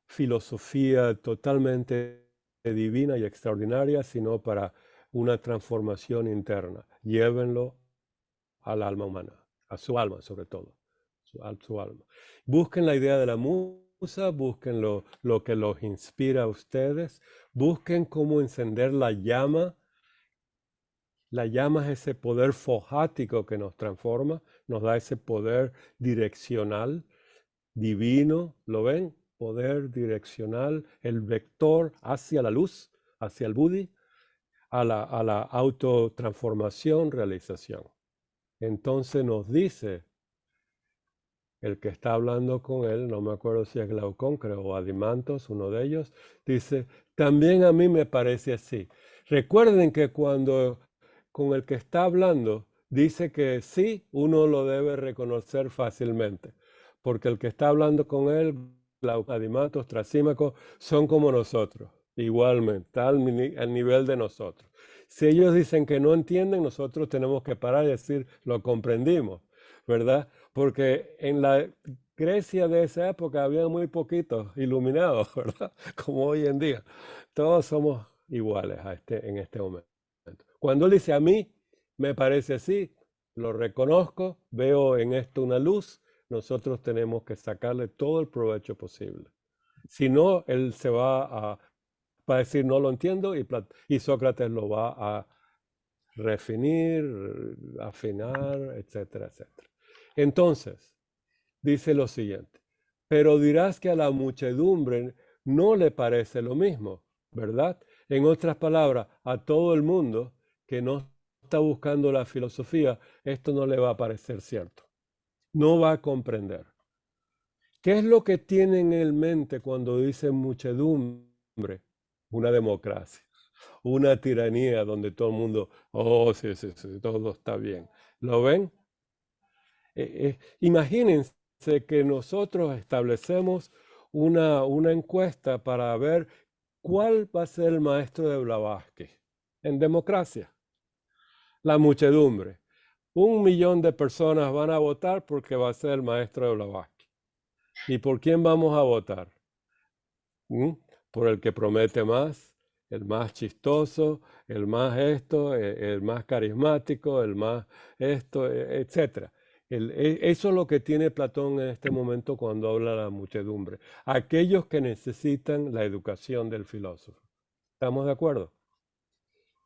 filosofía totalmente divina y extraordinaria, sino para una transformación interna. Llévenlo al alma humana, a su alma sobre todo, su alma. Busquen la idea de la musa, busquen lo que los inspira a ustedes, busquen cómo encender la llama. La llama es ese poder fojático que nos transforma, nos da ese poder direccional, divino, ¿lo ven? Poder direccional, el vector hacia la luz, hacia el Buddhi, a la autotransformación, realización. Entonces nos dice el que está hablando con él, no me acuerdo si es Glaucón, creo, o Adimantos, uno de ellos, dice, también a mí me parece así. Recuerden que cuando con el que está hablando dice que sí, uno lo debe reconocer fácilmente, porque el que está hablando con él, Adimantos, Trasímaco, son como nosotros, igualmente, está al nivel de nosotros. Si ellos dicen que no entienden, nosotros tenemos que parar y decir, lo comprendimos, ¿verdad? Porque en la Grecia de esa época había muy poquitos iluminados, ¿verdad? Como hoy en día. Todos somos iguales en este momento. Cuando él dice a mí, me parece así, lo reconozco, veo en esto una luz, nosotros tenemos que sacarle todo el provecho posible. Si no, él se va a decir no lo entiendo y Sócrates lo va a refinir, afinar, etcétera, etcétera. Entonces, dice lo siguiente, pero dirás que a la muchedumbre no le parece lo mismo, ¿verdad? En otras palabras, a todo el mundo que no está buscando la filosofía, esto no le va a parecer cierto. No va a comprender. ¿Qué es lo que tienen en mente cuando dicen muchedumbre? Una democracia, una tiranía donde todo el mundo, oh, sí, sí, sí, todo está bien. ¿Lo ven? Imagínense que nosotros establecemos una encuesta para ver cuál va a ser el maestro de Blavatsky en democracia. La muchedumbre. 1 millón de personas van a votar porque va a ser el maestro de Blavatsky. ¿Y por quién vamos a votar? Por el que promete más, el más chistoso, el más esto, el más carismático, el más esto, etc. Eso es lo que tiene Platón en este momento cuando habla de la muchedumbre. Aquellos que necesitan la educación del filósofo. ¿Estamos de acuerdo?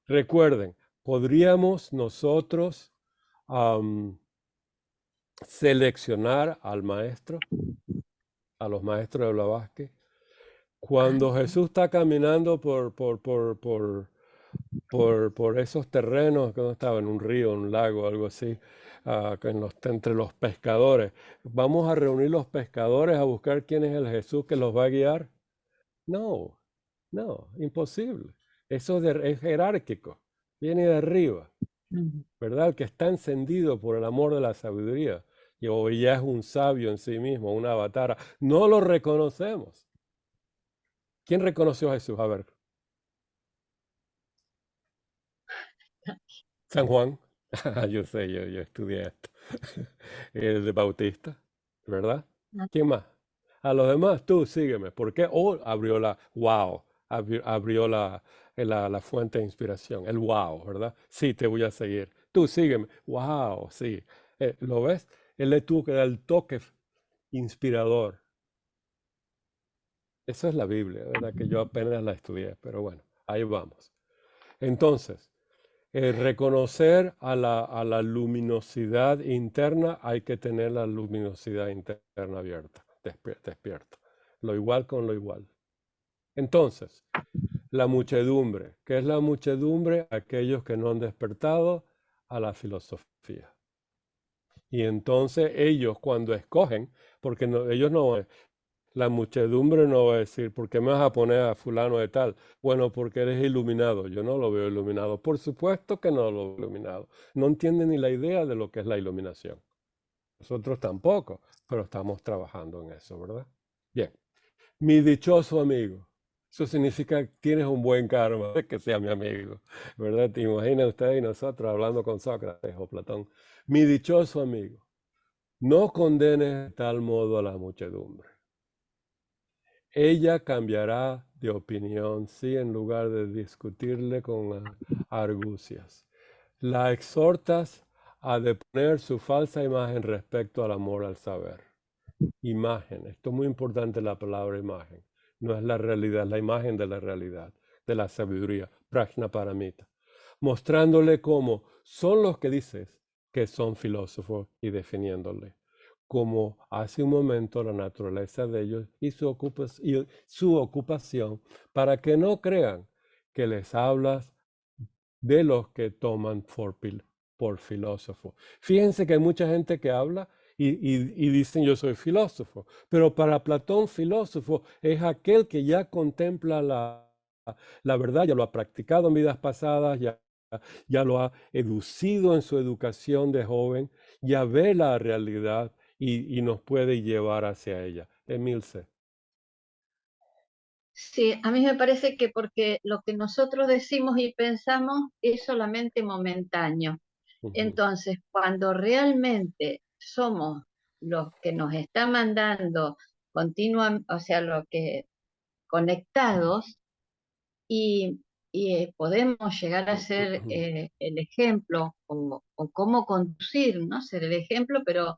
Recuerden, podríamos nosotros seleccionar al maestro, a los maestros de Blavatsky. Cuando Jesús está caminando por esos terrenos, que no estaba en un río, un lago, algo así, entre los pescadores. ¿Vamos a reunir los pescadores a buscar quién es el Jesús que los va a guiar? No, no, imposible. Eso es jerárquico, viene de arriba, ¿verdad? El que está encendido por el amor de la sabiduría y hoy ya es un sabio en sí mismo, una avatara. No lo reconocemos. ¿Quién reconoció a Jesús? A ver. San Juan. Yo sé, yo estudié esto. El de Bautista, ¿verdad? ¿Quién más? A los demás, tú sígueme. ¿Por qué? Abrió abrió la fuente de inspiración, el wow, ¿verdad? Sí, te voy a seguir. Tú sígueme. Wow, sí. ¿Lo ves? Él le tuvo que dar el toque inspirador. Eso es la Biblia, ¿verdad? Que yo apenas la estudié, pero bueno, ahí vamos. Entonces, reconocer a la luminosidad interna, hay que tener la luminosidad interna abierta, despierta. Lo igual con lo igual. Entonces, la muchedumbre. ¿Qué es la muchedumbre? Aquellos que no han despertado a la filosofía. Y entonces ellos cuando escogen, porque ellos no... La muchedumbre no va a decir, ¿por qué me vas a poner a fulano de tal? Bueno, porque eres iluminado. Yo no lo veo iluminado. Por supuesto que no lo veo iluminado. No entiende ni la idea de lo que es la iluminación. Nosotros tampoco, pero estamos trabajando en eso, ¿verdad? Bien. Mi dichoso amigo. Eso significa que tienes un buen karma de que sea mi amigo, ¿verdad? Te imaginas usted y nosotros hablando con Sócrates o Platón. Mi dichoso amigo. No condenes de tal modo a la muchedumbre. Ella cambiará de opinión si en lugar de discutirle con argucias, la exhortas a deponer su falsa imagen respecto al amor al saber. Imagen, esto es muy importante la palabra imagen, no es la realidad, la imagen de la realidad, de la sabiduría, prajnaparamita, mostrándole cómo son los que dices que son filósofos y definiéndole como hace un momento la naturaleza de ellos y su ocupación, para que no crean que les hablas de los que toman por filósofo. Fíjense que hay mucha gente que habla y dicen yo soy filósofo, pero para Platón filósofo es aquel que ya contempla la verdad, ya lo ha practicado en vidas pasadas, ya lo ha educido en su educación de joven, ya ve la realidad y nos puede llevar hacia ella. Emilce. Sí, a mí me parece que porque lo que nosotros decimos y pensamos es solamente momentáneo. Entonces, cuando realmente somos los que nos están mandando continuamente, o sea, lo que conectados y podemos llegar a ser el ejemplo o cómo conducir, no ser el ejemplo, pero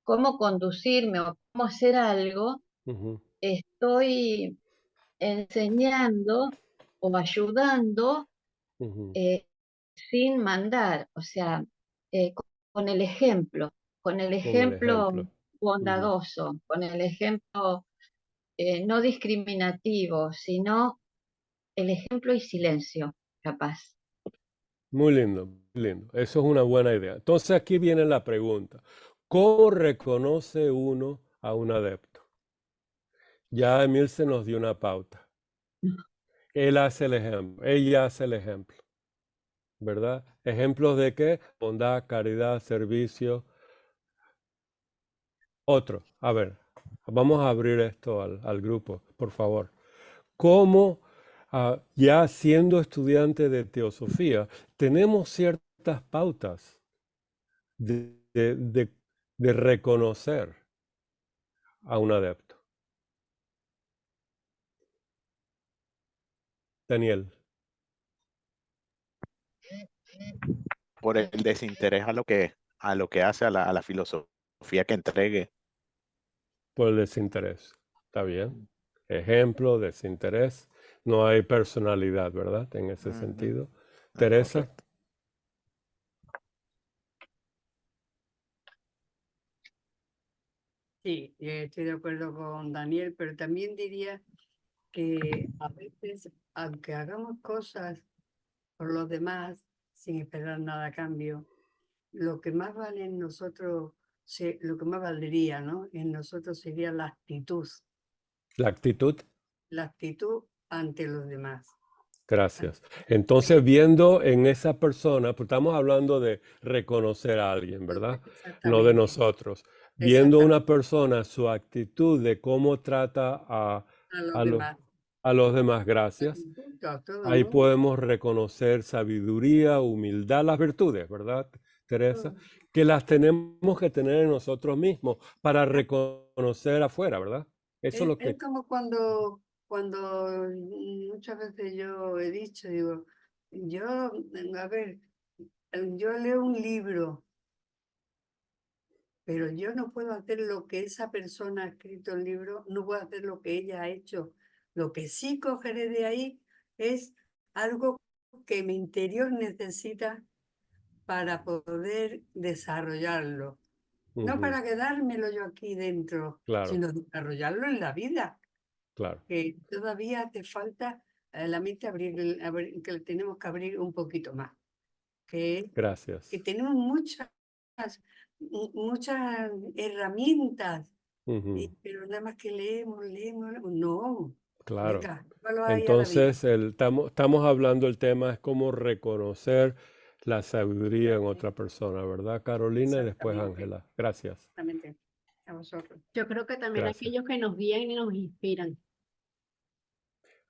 cómo conducirme o cómo hacer algo, estoy enseñando o ayudando sin mandar, o sea, con el ejemplo, con el Con el ejemplo ejemplo. bondadoso, con el ejemplo no discriminativo, sino el ejemplo y silencio, capaz. Muy lindo, muy lindo. Eso es una buena idea. Entonces aquí viene la pregunta. ¿Cómo reconoce uno a un adepto? Ya Emilce nos dio una pauta. Él hace el ejemplo, ella hace el ejemplo, ¿verdad? ¿Ejemplos de qué? Bondad, caridad, servicio. Otro, a ver, vamos a abrir esto al grupo, por favor. ¿Cómo, ya siendo estudiante de teosofía, tenemos ciertas pautas de reconocer a un adepto? Daniel. Por el desinterés a lo que hace a la filosofía que entregue. Por el desinterés. ¿Está bien? Ejemplo, desinterés. No hay personalidad, ¿verdad? En ese sentido. Teresa. Correcto. Sí, estoy de acuerdo con Daniel, pero también diría que a veces, aunque hagamos cosas por los demás sin esperar nada a cambio, lo que más vale en nosotros, lo que más valdría, ¿no? En nosotros sería La actitud. la actitud ante los demás. Gracias. Entonces, viendo en esa persona, pues estamos hablando de reconocer a alguien, ¿verdad? No de Exactamente, nosotros. Viendo exactamente. una persona, su actitud de cómo trata A los a demás. los demás, A gracias. todo, Ahí ¿no? podemos reconocer sabiduría, humildad, las virtudes, ¿verdad, Teresa? Todo. Que las tenemos que tener en nosotros mismos para reconocer afuera, ¿verdad? Eso es lo Es que... como cuando muchas veces yo he dicho, digo, a ver, yo leo un libro, pero yo no puedo hacer lo que esa persona ha escrito en el libro, no puedo hacer lo que ella ha hecho. Lo que sí cogeré de ahí es algo que mi interior necesita para poder desarrollarlo. No Ujú, para quedármelo yo aquí dentro, claro, sino desarrollarlo en la vida, claro. que todavía te falta la mente que le tenemos que abrir un poquito más, que Gracias. tenemos muchas herramientas, Ujú, pero nada más que leemos, no, claro. venga, llévalo ahí a la vida. Entonces, estamos hablando, el tema es cómo reconocer la sabiduría en otra persona, ¿verdad, Carolina? Y después Exactamente, Ángela. Gracias. exactamente, a vosotros. Yo creo que también Gracias. aquellos que nos guían y nos inspiran.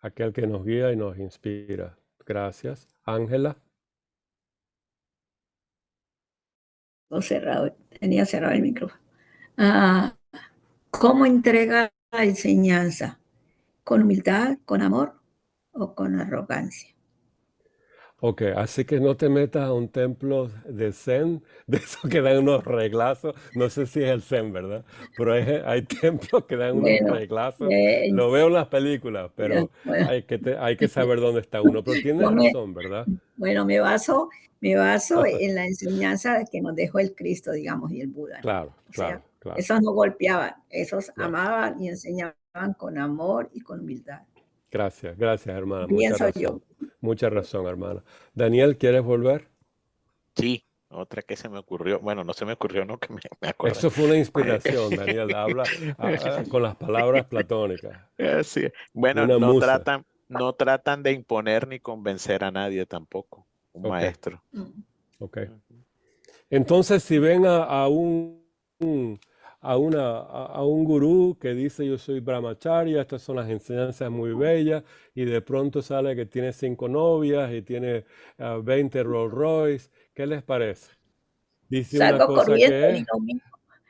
Aquel que nos guía y nos inspira. Gracias. Ángela. Tenía cerrado el micrófono. ¿Cómo entrega la enseñanza? ¿Con humildad, con amor o con arrogancia? Ok, así que no te metas a un templo de Zen, de esos que dan unos reglazos. No sé si es el Zen, ¿verdad? Pero hay templos que dan unos Bueno, reglazos. Lo veo en las películas, pero bueno, hay que saber dónde está uno. Pero tienes yo me, razón, ¿verdad? bueno, me baso en la enseñanza que nos dejó el Cristo, digamos, y el Buda, ¿no? Claro, O sea, claro. esos no golpeaban, esos No. amaban y enseñaban con amor y con humildad. Gracias, hermana. Pienso yo. Mucha razón, hermana. Daniel, ¿quieres volver? Sí, otra que se me ocurrió, bueno, no se me ocurrió, no, que me acordé. Eso fue una inspiración, Daniel. Habla con las palabras platónicas. Sí. Bueno, Una musa. no tratan de imponer ni convencer a nadie tampoco, un Ok, maestro. ok. Entonces, si ven a un gurú que dice yo soy brahmacharya, estas son las enseñanzas muy bellas, y de pronto sale que tiene 5 novias y tiene 20 Rolls Royce, ¿qué les parece? Dice una Salgo cosa corriendo que y es, lo mismo.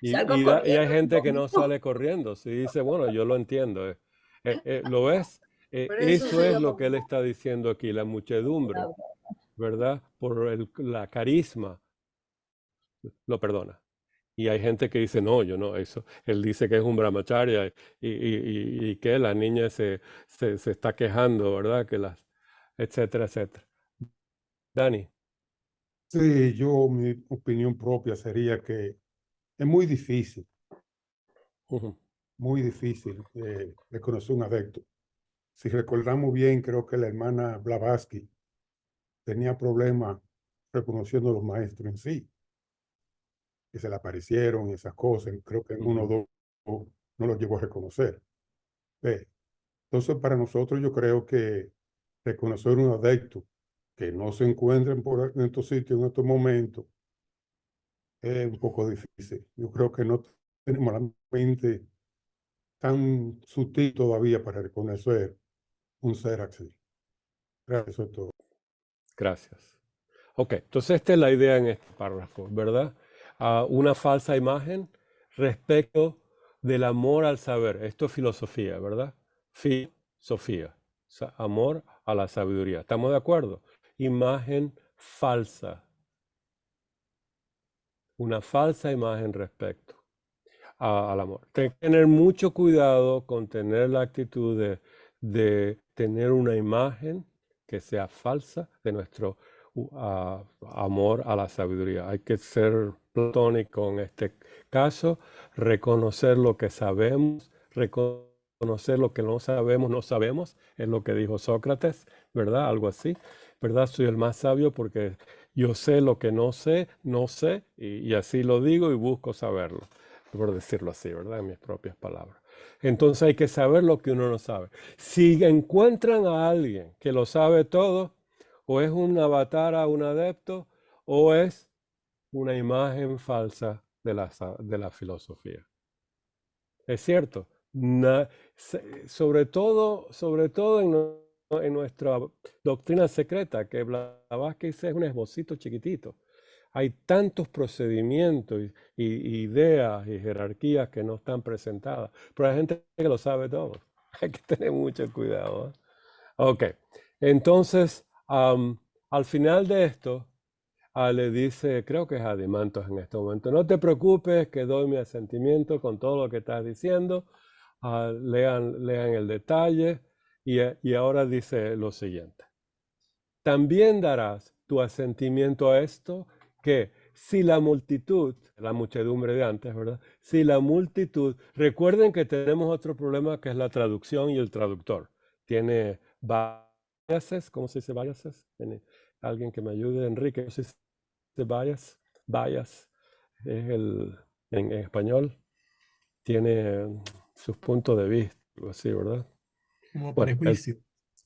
y Salgo hay corriendo y gente lo que no mismo. sale corriendo. Si dice, bueno, yo lo entiendo. ¿Lo ves? Por eso Eso soy es yo lo que él como está diciendo aquí, la muchedumbre, ¿verdad? Por la carisma, lo perdona. Y hay gente que dice, no, yo no, eso. Él dice que es un brahmacharya y que la niña se está quejando, ¿verdad? Etcétera, etcétera. Dani. Sí, mi opinión propia sería que es muy difícil reconocer un adepto. Si recordamos bien, creo que la hermana Blavatsky tenía problemas reconociendo a los maestros en sí, que se le aparecieron y esas cosas. Creo que en uno o dos no los llegó a reconocer. Entonces, para nosotros yo creo que reconocer un adepto que no se encuentren en estos sitios en estos momentos es un poco difícil. Yo creo que no tenemos la mente tan sutil todavía para reconocer un ser así. Gracias, eso es todo. Gracias. Ok, entonces esta es la idea en este párrafo, ¿verdad? Una falsa imagen respecto del amor al saber. Esto es filosofía, ¿verdad? Filosofía. Amor a la sabiduría. ¿Estamos de acuerdo? Imagen falsa. Una falsa imagen respecto al amor. Hay que tener mucho cuidado con tener la actitud de tener una imagen que sea falsa de nuestro amor a la sabiduría. Hay que ser platónico en este caso, reconocer lo que sabemos, reconocer lo que no sabemos, es lo que dijo Sócrates, ¿verdad? Algo así, ¿verdad? Soy el más sabio porque Yo sé lo que no sé, no sé, y así lo digo y busco saberlo, por decirlo así, ¿verdad? En mis propias palabras. Entonces hay que saber lo que uno no sabe. Si encuentran a alguien que lo sabe todo, o es un avatar, un adepto, o es una imagen falsa de la filosofía. Es cierto, sobre todo en nuestra doctrina secreta, que Blavatsky es un esbocito chiquitito. Hay tantos procedimientos y ideas y jerarquías que no están presentadas, pero hay gente que lo sabe todo. Hay que tener mucho cuidado, ¿eh? Ok, entonces, al final de esto, le dice, creo que es Adimantos en este momento, no te preocupes, que doy mi asentimiento con todo lo que estás diciendo. Lean el detalle y ahora dice lo siguiente. También darás tu asentimiento a esto, que si la multitud, la muchedumbre de antes, ¿verdad? Si la multitud, recuerden que tenemos otro problema que es la traducción y el traductor. Tiene biases, ¿cómo se dice biases? Alguien que me ayude, Enrique, ¿cómo se dice bias? Bias es en español, tiene sus puntos de vista, algo así, ¿verdad? Como Bueno, prejuicio.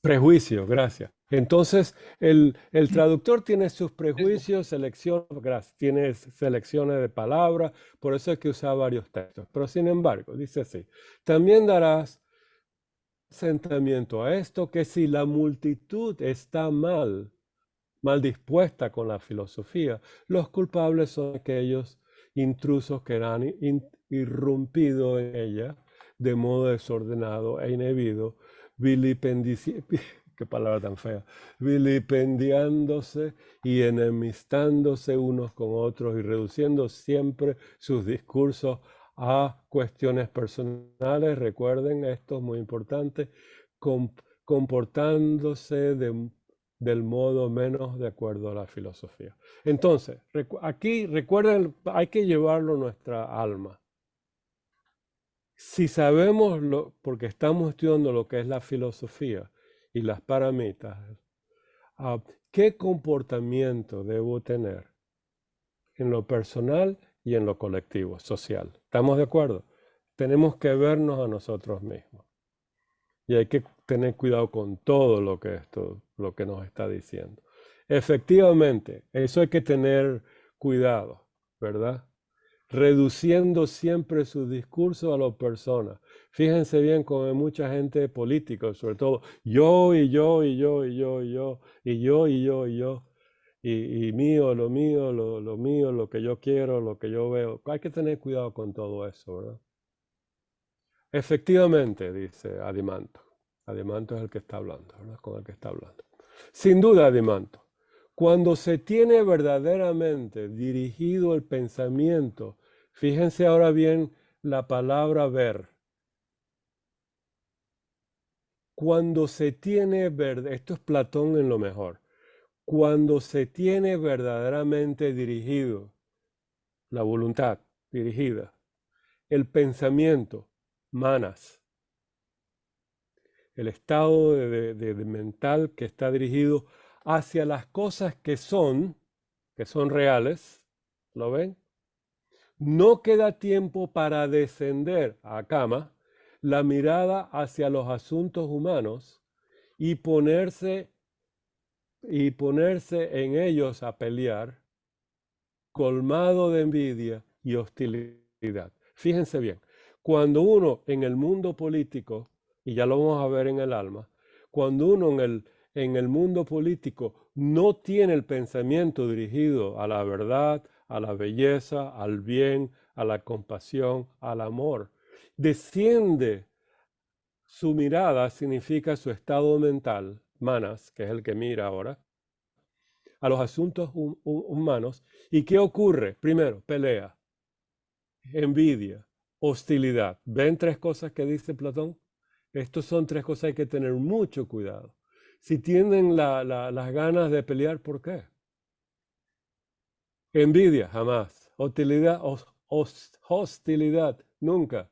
prejuicio, gracias. Entonces, el traductor tiene sus prejuicios, tiene selecciones de palabras, por eso hay que usar varios textos. Pero sin embargo, dice así, también darás asentimiento a esto, que si la multitud está mal dispuesta con la filosofía, los culpables son aquellos intrusos que han irrumpido en ella de modo desordenado e indebido, qué palabra tan fea, vilipendiándose y enemistándose unos con otros y reduciendo siempre sus discursos a cuestiones personales. Recuerden, esto es muy importante, comportándose del modo menos de acuerdo a la filosofía. Entonces, aquí recuerden, hay que llevarlo a nuestra alma. Si sabemos, porque estamos estudiando lo que es la filosofía y las paramitas, ¿qué comportamiento debo tener en lo personal y en lo colectivo, social? ¿Estamos de acuerdo? Tenemos que vernos a nosotros mismos. Y hay que tener cuidado con todo lo que nos está diciendo. Efectivamente, eso hay que tener cuidado, ¿verdad? Reduciendo siempre su discurso a las personas. Fíjense bien como hay mucha gente política, sobre todo yo y yo y yo y yo y yo y yo y yo y yo y mío, lo mío, lo mío, lo que yo quiero, lo que yo veo. Hay que tener cuidado con todo eso, ¿verdad? Efectivamente, dice Adimanto. Adimanto es el que está hablando, ¿verdad? Con el que está hablando. Sin duda, Adimanto, cuando se tiene verdaderamente dirigido el pensamiento, fíjense ahora bien la palabra ver. Cuando se tiene esto es Platón en lo mejor. Cuando se tiene verdaderamente dirigido la voluntad dirigida, el pensamiento, manas, el estado de mental que está dirigido hacia las cosas que son reales, ¿lo ven? No queda tiempo para descender a cama la mirada hacia los asuntos humanos y ponerse en ellos a pelear, colmado de envidia y hostilidad. Fíjense bien, cuando uno en el mundo político, y ya lo vamos a ver en el alma, cuando uno en el mundo político no tiene el pensamiento dirigido a la verdad, a la belleza, al bien, a la compasión, al amor, desciende su mirada, significa su estado mental, manas, que es el que mira ahora, a los asuntos humanos. ¿Y qué ocurre? Primero, pelea, envidia, hostilidad. ¿Ven tres cosas que dice Platón? Estas son tres cosas que hay que tener mucho cuidado. Si tienen las ganas de pelear, ¿por qué? Envidia, jamás. Hostilidad, nunca.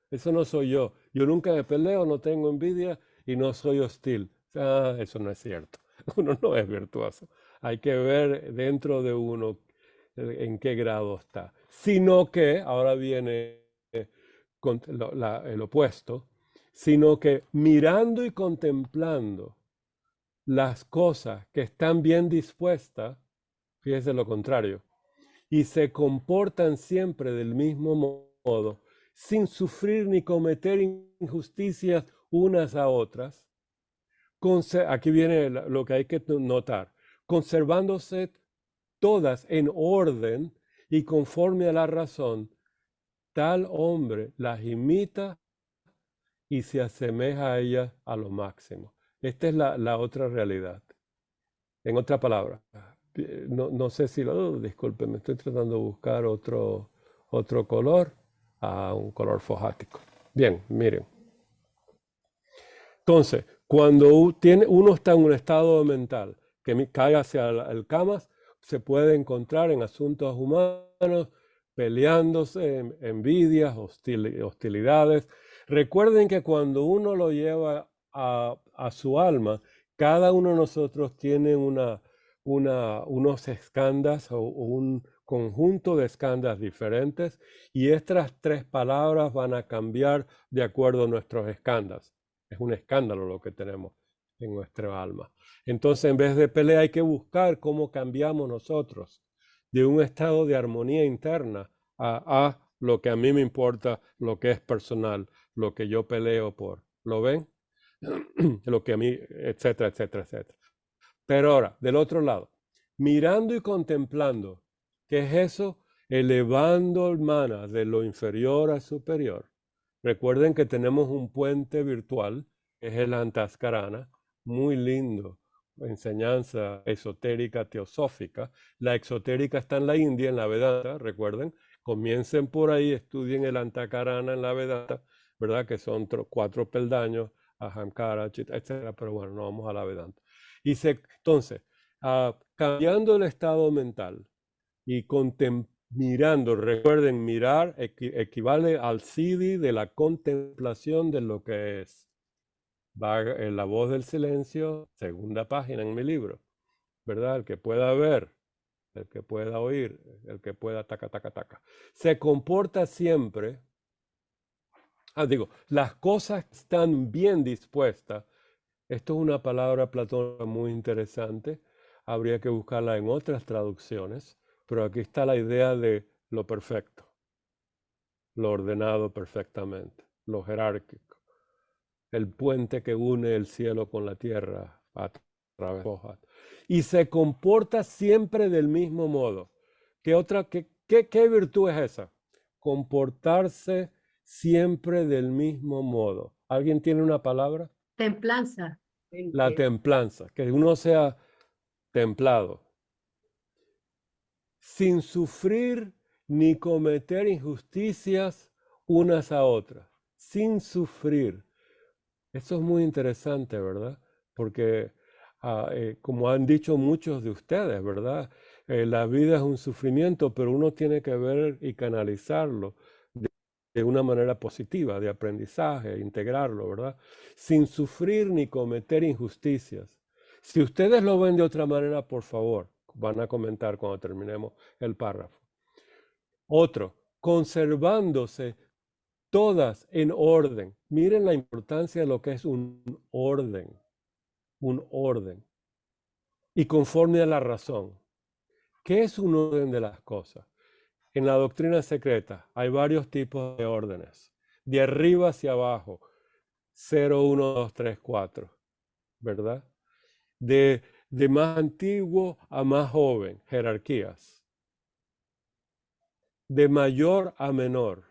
Eso no soy yo. Yo nunca me peleo, no tengo envidia y no soy hostil. Eso no es cierto. Uno no es virtuoso. Hay que ver dentro de uno en qué grado está. Sino que, ahora viene el opuesto, sino que mirando y contemplando las cosas que están bien dispuestas, fíjese lo contrario, y se comportan siempre del mismo modo, sin sufrir ni cometer injusticias unas a otras. Aquí viene lo que hay que notar, conservándose todas en orden y conforme a la razón, tal hombre las imita y se asemeja a ellas a lo máximo. Esta es la otra realidad. En otra palabra, no sé si disculpe, me estoy tratando de buscar otro color, un color fojático. Bien, miren. Entonces, cuando uno está en un estado mental que cae hacia el camas, se puede encontrar en asuntos humanos, peleándose, envidias, hostilidades. Recuerden que cuando uno lo lleva a su alma, cada uno de nosotros tiene unos escandas o un conjunto de escandas diferentes, y estas 3 palabras van a cambiar de acuerdo a nuestros escandas. Es un escándalo lo que tenemos en nuestra alma. Entonces, en vez de pelea, hay que buscar cómo cambiamos nosotros de un estado de armonía interna a lo que a mí me importa, lo que es personal, lo que yo peleo por. ¿Lo ven? Lo que a mí, etcétera, etcétera, etcétera. Pero ahora, del otro lado, mirando y contemplando, ¿qué es eso? Elevando el mana de lo inferior al superior. Recuerden que tenemos un puente virtual, que es el Antaskarana, muy lindo, enseñanza esotérica, teosófica. La exotérica está en la India, en la Vedanta, recuerden. Comiencen por ahí, estudien el Antaskarana en la Vedanta, ¿verdad? Que son 4 peldaños, Ahamkara, etc. Pero bueno, no vamos a la Vedanta. Entonces, cambiando el estado mental y mirando, recuerden, mirar equivale al siddhi de la contemplación de lo que es. Va en La Voz del Silencio, 2ª página en mi libro, ¿verdad? El que pueda ver, el que pueda oír, el que pueda taca, taca, taca. Se comporta siempre, las cosas están bien dispuestas. Esto es una palabra platónica muy interesante. Habría que buscarla en otras traducciones, pero aquí está la idea de lo perfecto, lo ordenado perfectamente, lo jerárquico, el puente que une el cielo con la tierra a través de hojas. Y se comporta siempre del mismo modo. ¿Qué virtud es esa? Comportarse siempre del mismo modo. ¿Alguien tiene una palabra? Templanza. La templanza, que uno sea templado, sin sufrir ni cometer injusticias unas a otras, sin sufrir. Eso es muy interesante, ¿verdad? Porque, como han dicho muchos de ustedes, ¿verdad? La vida es un sufrimiento, pero uno tiene que ver y canalizarlo de una manera positiva, de aprendizaje, integrarlo, ¿verdad? Sin sufrir ni cometer injusticias. Si ustedes lo ven de otra manera, por favor, van a comentar cuando terminemos el párrafo. Otro, conservándose todas en orden. Miren la importancia de lo que es un orden. Un orden. Y conforme a la razón. ¿Qué es un orden de las cosas? En la doctrina secreta hay varios tipos de órdenes. De arriba hacia abajo. 0, 1, 2, 3, 4. ¿Verdad? De más antiguo a más joven. Jerarquías. De mayor a menor.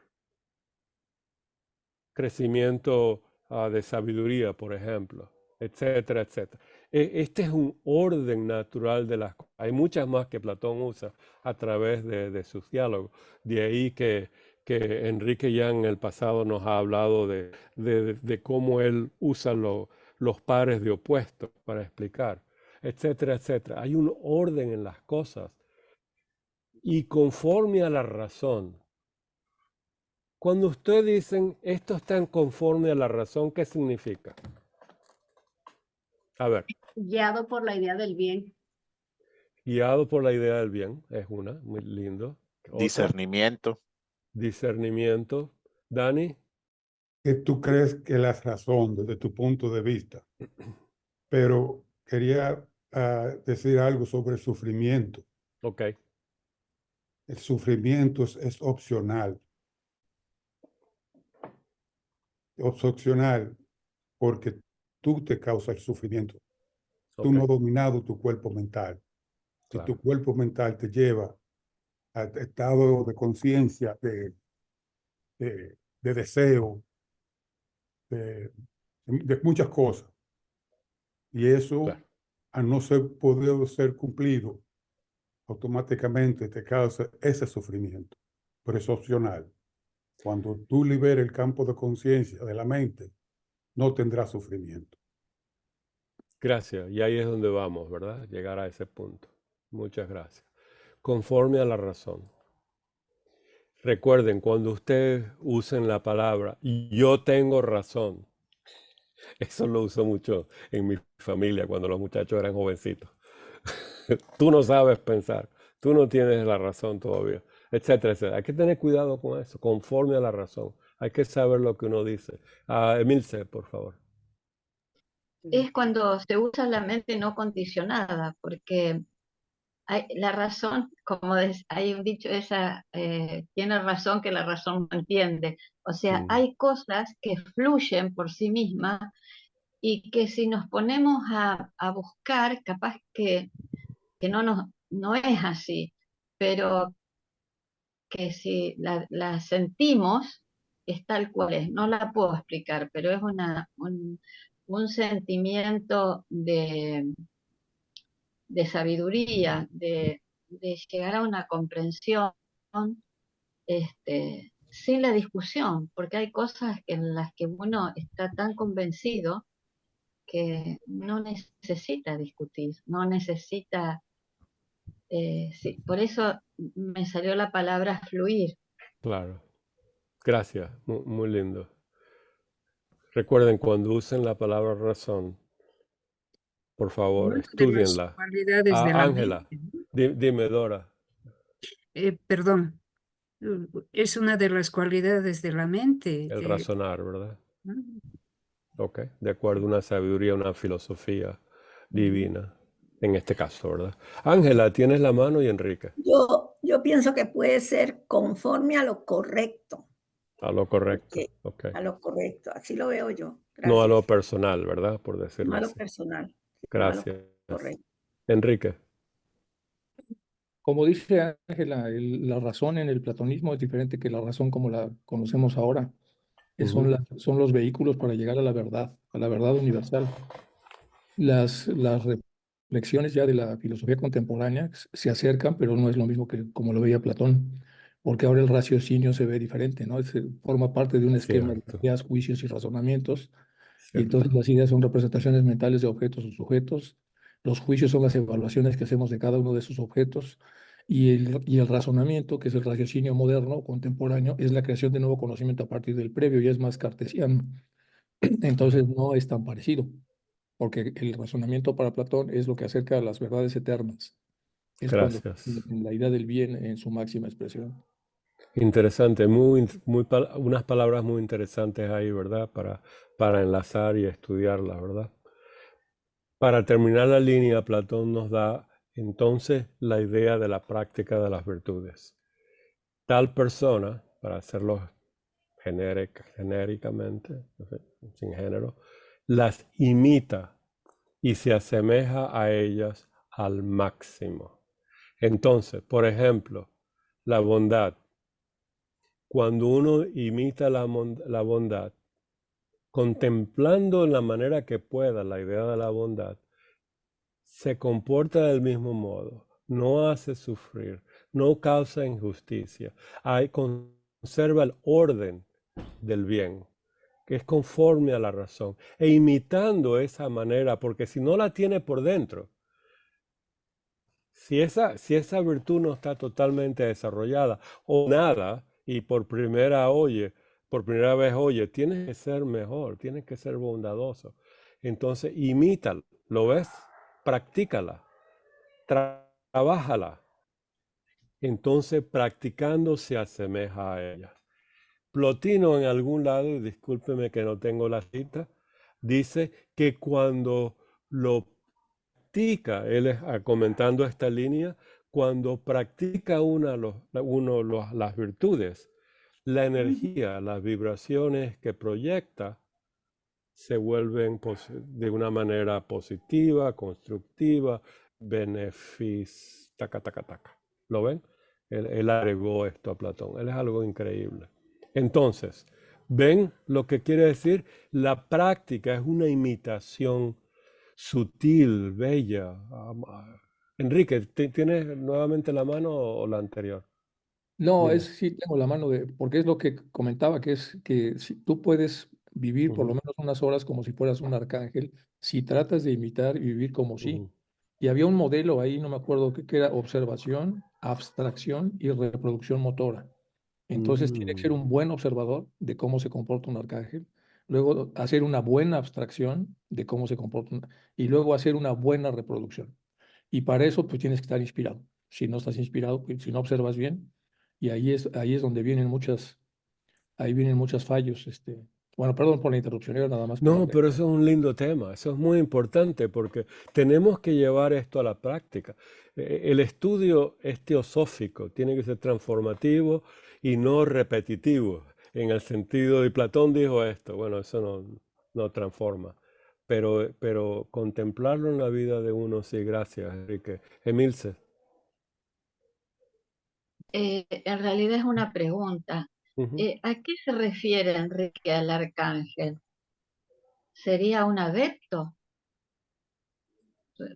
Crecimiento de sabiduría, por ejemplo, etcétera, etcétera. Este es un orden natural de las cosas. Hay muchas más que Platón usa a través de sus diálogos. De ahí que Enrique ya en el pasado nos ha hablado de cómo él usa los pares de opuestos para explicar, etcétera, etcétera. Hay un orden en las cosas y conforme a la razón. Cuando ustedes dicen esto está conforme a la razón, ¿qué significa? A ver. Guiado por la idea del bien. Guiado por la idea del bien, es una, muy lindo. Otra, Discernimiento. discernimiento. Dani, Que tú crees que la razón desde tu punto de vista, pero quería decir algo sobre el sufrimiento. ok, El sufrimiento es opcional. Es opcional porque tú te causas el sufrimiento. Tú ok, no has dominado tu cuerpo mental. Si claro, tu cuerpo mental te lleva a estado de conciencia, de deseo, de muchas cosas. Y eso, claro. al no poder ser cumplido, automáticamente te causa ese sufrimiento. Pero es opcional. Cuando tú liberes el campo de conciencia de la mente, no tendrás sufrimiento. Gracias. Y ahí es donde vamos, ¿verdad? Llegar a ese punto. Muchas gracias. Conforme a la razón. Recuerden, cuando ustedes usen la palabra yo tengo razón, eso lo uso mucho en mi familia cuando los muchachos eran jovencitos. Tú no sabes pensar, tú no tienes la razón todavía, etcétera, etcétera. Hay que tener cuidado con eso, conforme a la razón. Hay que saber lo que uno dice. Emilce, por favor. Es cuando se usa la mente no condicionada, porque la razón, como hay un dicho, tiene razón que la razón no entiende. O sea, hay cosas que fluyen por sí mismas y que si nos ponemos a buscar, capaz que no es así, pero que si la sentimos, es tal cual es. No la puedo explicar, pero es un sentimiento de sabiduría, de llegar a una comprensión sin la discusión, porque hay cosas en las que uno está tan convencido que no necesita discutir, no necesita, sí, por eso me salió la palabra fluir. Claro. Gracias. Muy, muy lindo. Recuerden, cuando usen la palabra razón, por favor, Una de las estudienla. cualidades de la Ángela, mente, dime, Dora. perdón, es una de las cualidades de la mente. El razonar, ¿verdad? ¿no? Ok, de acuerdo, una sabiduría, una filosofía divina, en este caso, ¿verdad? Ángela, tienes la mano y Enrique. Yo pienso que puede ser conforme a lo correcto, A lo correcto, porque ok. a lo correcto, así lo veo yo. No a lo Gracias. personal, ¿verdad? Por No decirlo a lo así. personal, sino a lo Gracias. correcto. Enrique. Como dice Ángela, la razón en el platonismo es diferente que la razón como la conocemos ahora. Son los vehículos para llegar a la verdad universal. Las reflexiones ya de la filosofía contemporánea se acercan, pero no es lo mismo que como lo veía Platón, porque ahora el raciocinio se ve diferente, ¿no? Forma parte de un esquema de Cierto, ideas, juicios y razonamientos, y cierto. entonces las ideas son representaciones mentales de objetos o sujetos, los juicios son las evaluaciones que hacemos de cada uno de esos objetos, y el razonamiento, que es el raciocinio moderno, contemporáneo, es la creación de nuevo conocimiento a partir del previo y es más cartesiano. Entonces no es tan parecido, porque el razonamiento para Platón es lo que acerca a las verdades eternas. Es cuando Gracias. la idea del bien en su máxima expresión. Interesante, unas palabras muy interesantes ahí, ¿verdad? Para enlazar y estudiarlas, ¿verdad? Para terminar la línea, Platón nos da entonces la idea de la práctica de las virtudes. Tal persona, para hacerlo genéricamente, sin género, las imita y se asemeja a ellas al máximo. Entonces, por ejemplo, la bondad. Cuando uno imita la bondad, contemplando en la manera que pueda la idea de la bondad, se comporta del mismo modo, no hace sufrir, no causa injusticia, conserva el orden del bien, que es conforme a la razón, e imitando esa manera, porque si no la tiene por dentro, si esa virtud no está totalmente desarrollada o nada, y por primera vez oye, tienes que ser mejor, tienes que ser bondadoso, entonces imítalo, ¿lo ves? Practícala. trabájala. Entonces, practicando se asemeja a ella. Plotino en algún lado, y discúlpeme que no tengo la cita, dice que cuando lo practica, él es comentando esta línea, cuando practica las virtudes, la energía, las vibraciones que proyecta se vuelven de una manera positiva, constructiva, taca, taca, taca. ¿Lo ven? Él agregó esto a Platón. Él es algo increíble. Entonces, ¿ven lo que quiere decir? La práctica es una imitación sutil, bella. Enrique, ¿tienes nuevamente la mano o la anterior? No, Dime. sí tengo la mano porque es lo que comentaba, que es que si tú puedes vivir por lo Ujú, menos unas horas como si fueras un arcángel, si tratas de imitar y vivir como sí. ujú, Y había un modelo ahí, no me acuerdo qué, que era observación, abstracción y reproducción motora. Entonces tiene que ser un buen observador de cómo se comporta un arcángel, luego hacer una buena abstracción de cómo se comporta y luego hacer una buena reproducción. Y para eso pues tienes que estar inspirado. Si no estás inspirado, pues, si no observas bien, y ahí es donde ahí vienen muchos fallos. Bueno, perdón por la interrupción, era nada más para No, pero eso es un lindo tema, eso es muy importante porque tenemos que llevar esto a la práctica. El estudio es teosófico, tiene que ser transformativo y no repetitivo, en el sentido de Platón dijo esto, bueno, eso no transforma, pero contemplarlo en la vida de uno, sí, gracias, Enrique. Emilce. En realidad es una pregunta. Ujú. ¿A qué se refiere Enrique al arcángel? ¿Sería un adepto?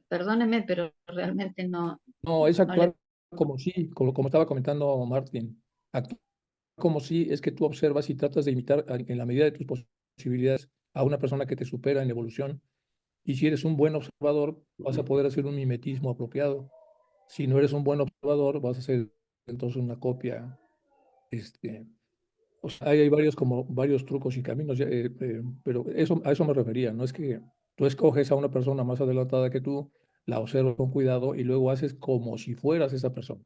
Perdóneme, pero realmente No, es no le... actuar como sí, como estaba comentando Martín. Actuar como sí es que tú observas y tratas de imitar en la medida de tus posibilidades a una persona que te supera en la evolución. Y si eres un buen observador, vas a poder hacer un mimetismo apropiado. Si no eres un buen observador, vas a hacer entonces una copia. O sea, hay varios trucos y caminos, pero a eso me refería. No es que tú escoges a una persona más adelantada que tú, la observas con cuidado y luego haces como si fueras esa persona.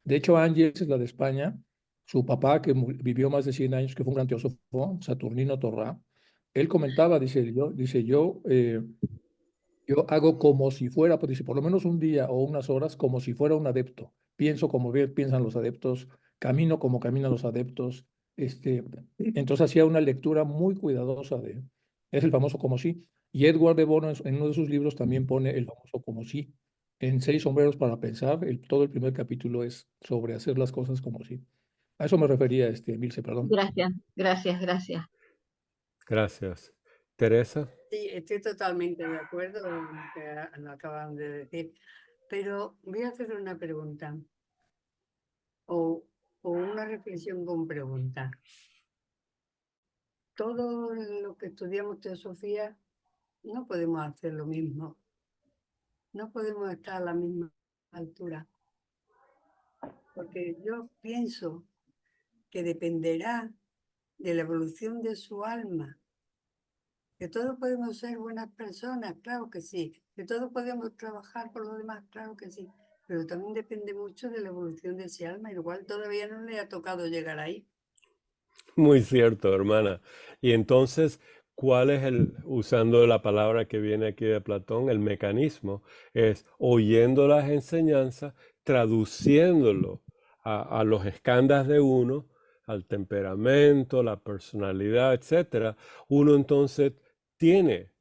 De hecho, Ángeles es la de España. Su papá, que vivió más de 100 años, que fue un gran teósofo, Saturnino Torrá, él comentaba, yo hago como si fuera, pues dice, por lo menos un día o unas horas, como si fuera un adepto. Pienso como piensan los adeptos, camino como caminan los adeptos. Entonces hacía una lectura muy cuidadosa es el famoso como sí. Y Edward de Bono en uno de sus libros también pone el famoso como sí. En Seis sombreros para pensar, todo el primer capítulo es sobre hacer las cosas como sí. A eso me refería, Milce, perdón. Gracias, gracias, gracias. Gracias. Teresa. Sí, estoy totalmente de acuerdo con lo que lo acaban de decir, pero voy a hacer una pregunta o una reflexión con pregunta. Todos los que estudiamos teosofía no podemos hacer lo mismo, no podemos estar a la misma altura, porque yo pienso que dependerá de la evolución de su alma. Que todos podemos ser buenas personas, claro que sí. Que todos podemos trabajar por los demás, claro que sí. Pero también depende mucho de la evolución de ese alma, igual todavía no le ha tocado llegar ahí. Muy cierto, hermana. Y entonces, ¿cuál es usando la palabra que viene aquí de Platón, el mecanismo? Es oyendo las enseñanzas, traduciéndolo a los escándalos de uno, al temperamento, la personalidad, etcétera. Uno entonces tiene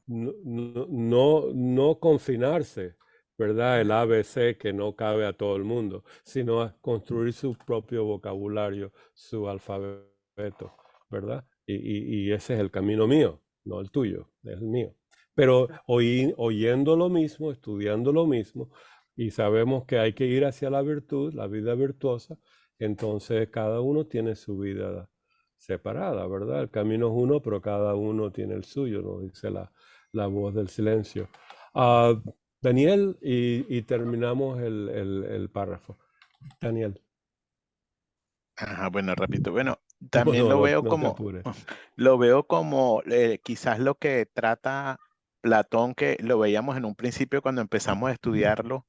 no confinarse, ¿verdad? El ABC que no cabe a todo el mundo, sino a construir su propio vocabulario, su alfabeto, ¿verdad? Y ese es el camino mío, no el tuyo, es el mío. Pero oyendo lo mismo, estudiando lo mismo, y sabemos que hay que ir hacia la virtud, la vida virtuosa, entonces cada uno tiene su vida separada, ¿verdad? El camino es uno, pero cada uno tiene el suyo, ¿no? Dice la voz del silencio. Daniel, y terminamos el párrafo. Daniel. Ajá, bueno, repito. Bueno, No, también lo veo no te como, apures. quizás lo que trata Platón, que lo veíamos en un principio cuando empezamos a estudiarlo,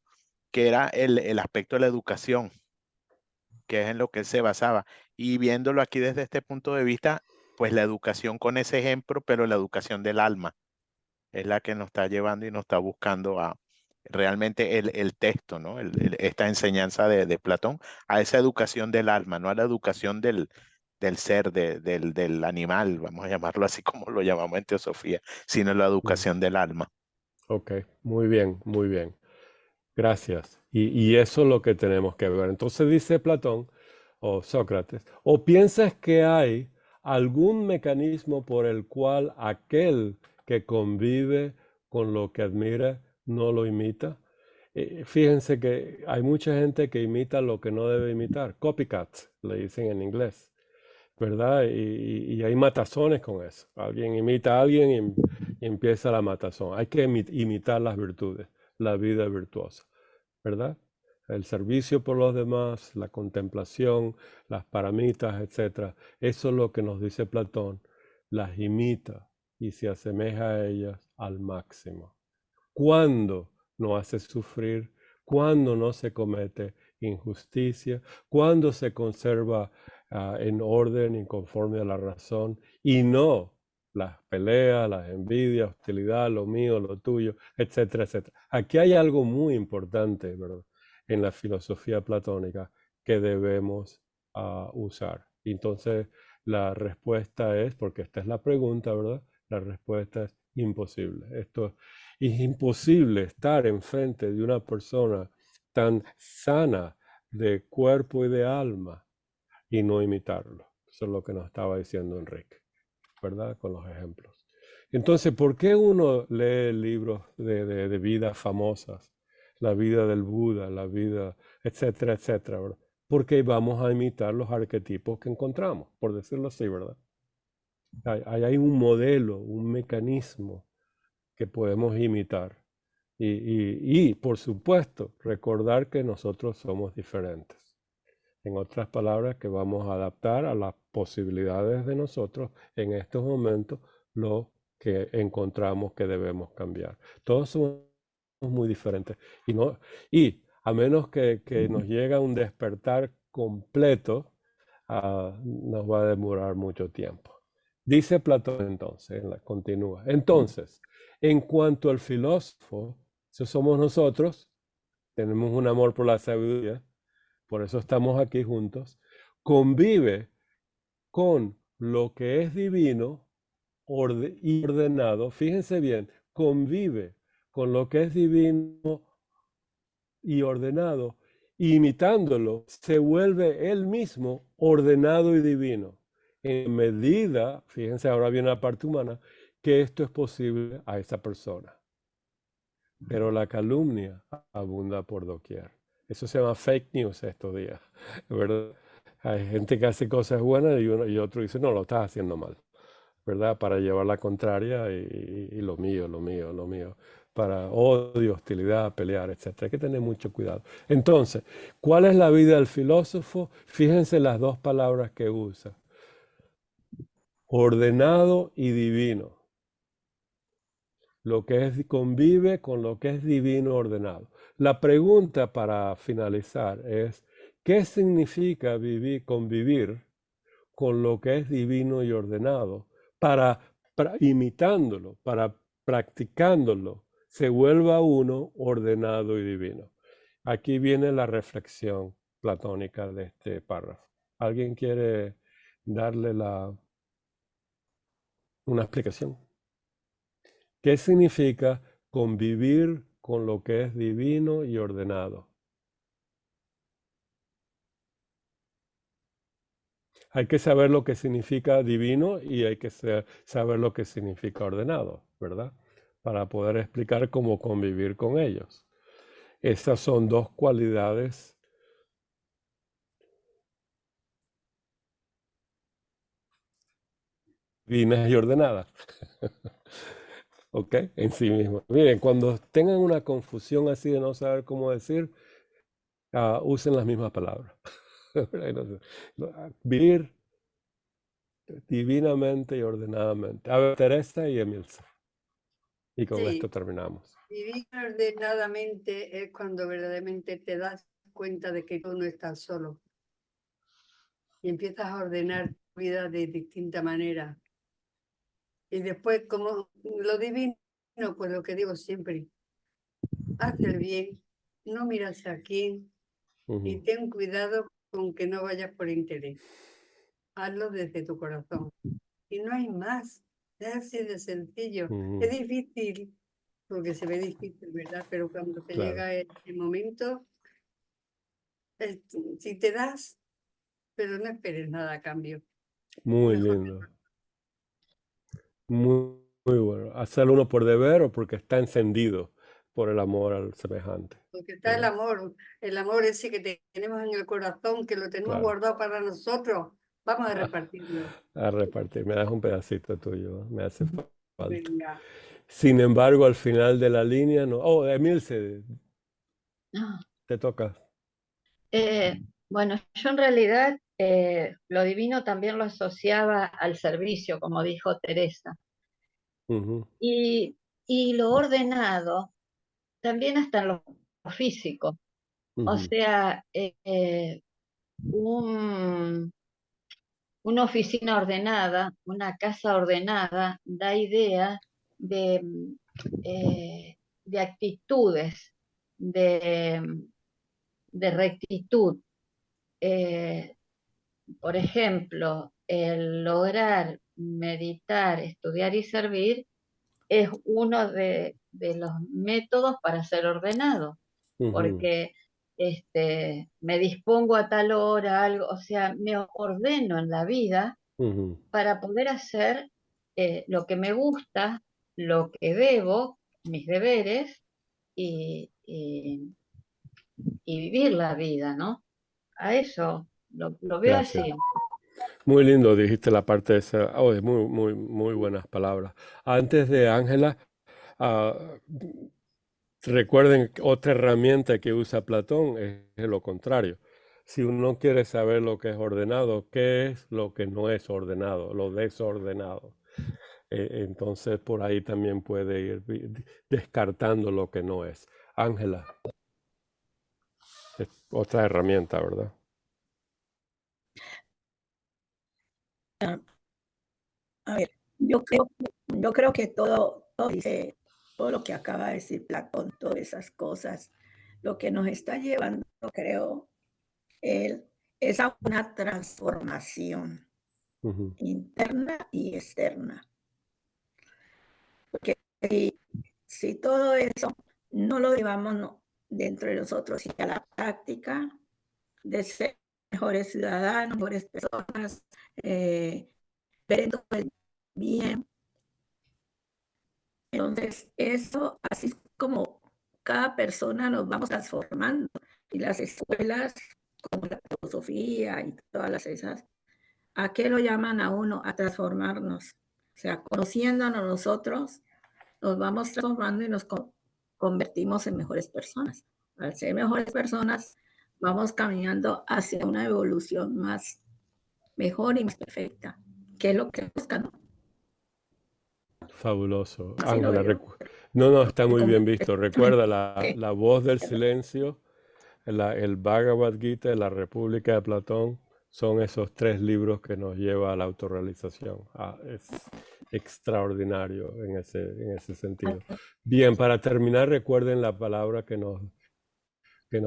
que era el aspecto de la educación, que es en lo que él se basaba. Y viéndolo aquí desde este punto de vista, pues la educación con ese ejemplo, pero la educación del alma, es la que nos está llevando y nos está buscando a realmente el texto, ¿no? Esta enseñanza de Platón, a esa educación del alma, no a la educación del ser, del animal, vamos a llamarlo así como lo llamamos en teosofía, sino la educación del alma. Ok, muy bien, muy bien. Gracias. Y eso es lo que tenemos que ver. Entonces dice Platón o Sócrates, ¿o piensas que hay algún mecanismo por el cual aquel que convive con lo que admira no lo imita? Fíjense que hay mucha gente que imita lo que no debe imitar. Copycats, le dicen en inglés, ¿verdad? Y hay matazones con eso. Alguien imita a alguien y empieza la matazón. Hay que imitar las virtudes, la vida virtuosa, ¿verdad? El servicio por los demás, la contemplación, las paramitas, etc. Eso es lo que nos dice Platón. Las imita y se asemeja a ellas al máximo. ¿Cuándo no hace sufrir? ¿Cuándo no se comete injusticia? ¿Cuándo se conserva en orden y conforme a la razón? Y no las peleas, las envidias, hostilidad, lo mío, lo tuyo, etcétera, etcétera. Aquí hay algo muy importante, ¿verdad?, en la filosofía platónica que debemos usar. Entonces, la respuesta es, porque esta es la pregunta, ¿verdad? La respuesta es imposible. Esto es imposible estar enfrente de una persona tan sana de cuerpo y de alma y no imitarlo. Eso es lo que nos estaba diciendo Enrique, ¿verdad? Con los ejemplos. Entonces, ¿por qué uno lee libros de vidas famosas? La vida del Buda, la vida, etcétera, etcétera, ¿verdad? Porque vamos a imitar los arquetipos que encontramos, por decirlo así, ¿verdad? Hay un modelo, un mecanismo que podemos imitar. Y, por supuesto, recordar que nosotros somos diferentes. En otras palabras, que vamos a adaptar a las posibilidades de nosotros en estos momentos lo que encontramos que debemos cambiar. Todos somos muy diferentes. Y a menos que nos llegue un despertar completo, nos va a demorar mucho tiempo. Dice Platón entonces, continúa. Entonces, en cuanto al filósofo, eso somos nosotros, tenemos un amor por la sabiduría, por eso estamos aquí juntos, convive con lo que es divino y ordenado. Fíjense bien, convive con lo que es divino y ordenado, imitándolo, se vuelve él mismo ordenado y divino. En medida, fíjense, ahora viene la parte humana, que esto es posible a esa persona. Pero la calumnia abunda por doquier. Eso se llama fake news estos días, ¿verdad? Hay gente que hace cosas buenas y otro dice, no, lo estás haciendo mal, ¿verdad? Para llevar la contraria y lo mío, lo mío, lo mío. Para odio, hostilidad, pelear, etc. Hay que tener mucho cuidado. Entonces, ¿cuál es la vida del filósofo? Fíjense las dos palabras que usa. Ordenado y divino. Lo que es convive con lo que es divino ordenado. La pregunta para finalizar es, ¿qué significa convivir con lo que es divino y ordenado? Para imitándolo, para practicándolo, se vuelva uno ordenado y divino. Aquí viene la reflexión platónica de este párrafo. ¿Alguien quiere darle una explicación? ¿Qué significa convivir con lo que es divino y ordenado? Hay que saber lo que significa divino y hay que saber lo que significa ordenado, ¿verdad? Para poder explicar cómo convivir con ellos. Esas son dos cualidades divinas y ordenadas. ¿Ok? En sí mismo. Miren, cuando tengan una confusión así de no saber cómo decir, usen las mismas palabras. Vivir divinamente y ordenadamente. A ver, Teresa y Emilce. Y con Sí. esto terminamos. Vivir ordenadamente es cuando verdaderamente te das cuenta de que tú no estás solo y empiezas a ordenar tu vida de distinta manera. Y después, como lo divino, pues lo que digo siempre, haz el bien, no miras a quién y ten cuidado con que no vayas por interés. Hazlo desde tu corazón. Y no hay más. Es así de sencillo. Es difícil, porque se ve difícil, ¿verdad? Pero cuando te Claro. llega el momento, si te das, pero no esperes nada a cambio. Muy Mejor lindo. Muy, muy bueno. Hacerlo uno por deber o porque está encendido por el amor al semejante. porque está ¿verdad? el amor ese que tenemos en el corazón, que lo tenemos Claro. guardado para nosotros. Vamos a repartirlo. A repartir. Me das un pedacito tuyo, me hace falta. Venga. Sin embargo, al final de la línea, no. Oh, Emilce, No. te toca. Bueno, yo en realidad lo divino también lo asociaba al servicio, como dijo Teresa, Ujú, y lo ordenado también hasta en lo físico. O ujú, sea, una oficina ordenada, una casa ordenada, da idea de, de actitudes, de rectitud. Por ejemplo, el lograr meditar, estudiar y servir es uno de los métodos para ser ordenado, ujú, porque me dispongo a tal hora, algo, o sea, me ordeno en la vida ujú. para poder hacer lo que me gusta, lo que debo, mis deberes y vivir la vida, ¿no? A eso lo veo Gracias. así. Muy lindo, dijiste la parte esa. Oh, muy, muy, muy buenas palabras. Antes de Ángela, ah, recuerden que otra herramienta que usa Platón es lo contrario. Si uno quiere saber lo que es ordenado, ¿qué es lo que no es ordenado? Lo desordenado. Entonces por ahí también puede ir descartando lo que no es. Ángela, es otra herramienta, ¿verdad? A ver, yo creo que todo dice, todo lo que acaba de decir Platón, todas esas cosas, lo que nos está llevando, creo, él, es a una transformación Ujú, interna y externa. Porque si todo eso no lo llevamos dentro de nosotros y a la práctica de ser mejores ciudadanos, mejores personas, ver todo el bien. Entonces, eso, así es como cada persona nos vamos transformando. Y las escuelas, como la filosofía y todas esas, ¿a qué lo llaman a uno? A transformarnos. O sea, conociéndonos nosotros, nos vamos transformando y nos convertimos en mejores personas. Al ser mejores personas, vamos caminando hacia una evolución más mejor y más perfecta, que es lo que buscan. fabuloso. Así lo Ángela, veo. no, está muy bien Completamente. visto. Recuerda la voz del silencio, el Bhagavad Gita y la República de Platón son esos 3 libros que nos lleva a la autorrealización. Es extraordinario en ese sentido. Bien, para terminar, recuerden la palabra que nos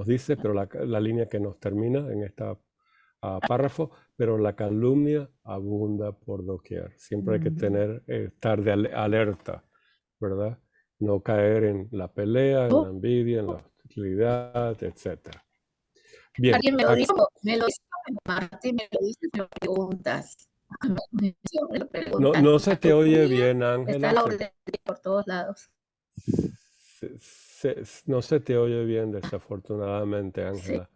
dice, pero la línea que nos termina en esta párrafo, pero la calumnia abunda por doquier. Siempre hay que estar de alerta, ¿verdad? No caer en la pelea, en la envidia, en la hostilidad, etc. Bien, Alguien me lo dijo, Martín, me lo dices, me lo preguntas. Me lo preguntan. no se La te oye calumnia bien, está Ángela. a la orden por todos lados. No se te oye bien, desafortunadamente, Sí. Ángela.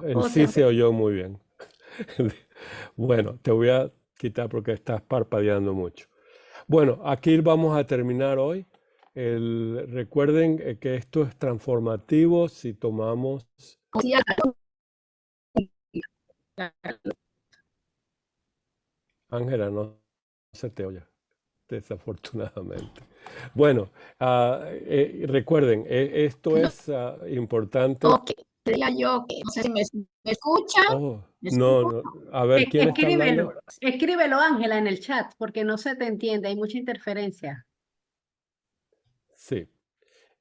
El O sí sea, se oyó muy bien. Bueno, te voy a quitar porque estás parpadeando mucho. Bueno, aquí vamos a terminar hoy. Recuerden que esto es transformativo si tomamos... sí, a la luz. Ángela, no se te oye. desafortunadamente. Bueno, recuerden, esto es importante. Ok, diría yo que no sé si me escuchan. Oh, ¿Me no, escuchan? no. A ver, ¿quién está hablando? Escríbelo, Ángela, en el chat, porque no se te entiende, hay mucha interferencia. Sí.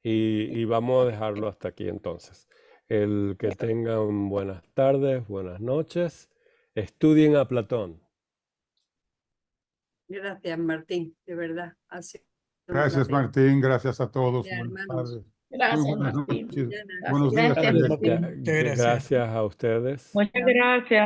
Y vamos a dejarlo hasta aquí entonces. El que tengan buenas tardes, buenas noches. Estudien a Platón. Gracias, Martín, de verdad. Ha sido un Gracias, placer. Martín. Gracias a todos. Ya, Buenas hermanos. tardes. Muy Gracias, buenas Martín. noches. Ya, Buenos días. Gracias, Teresa. Martín. Gracias a ustedes. Muchas gracias.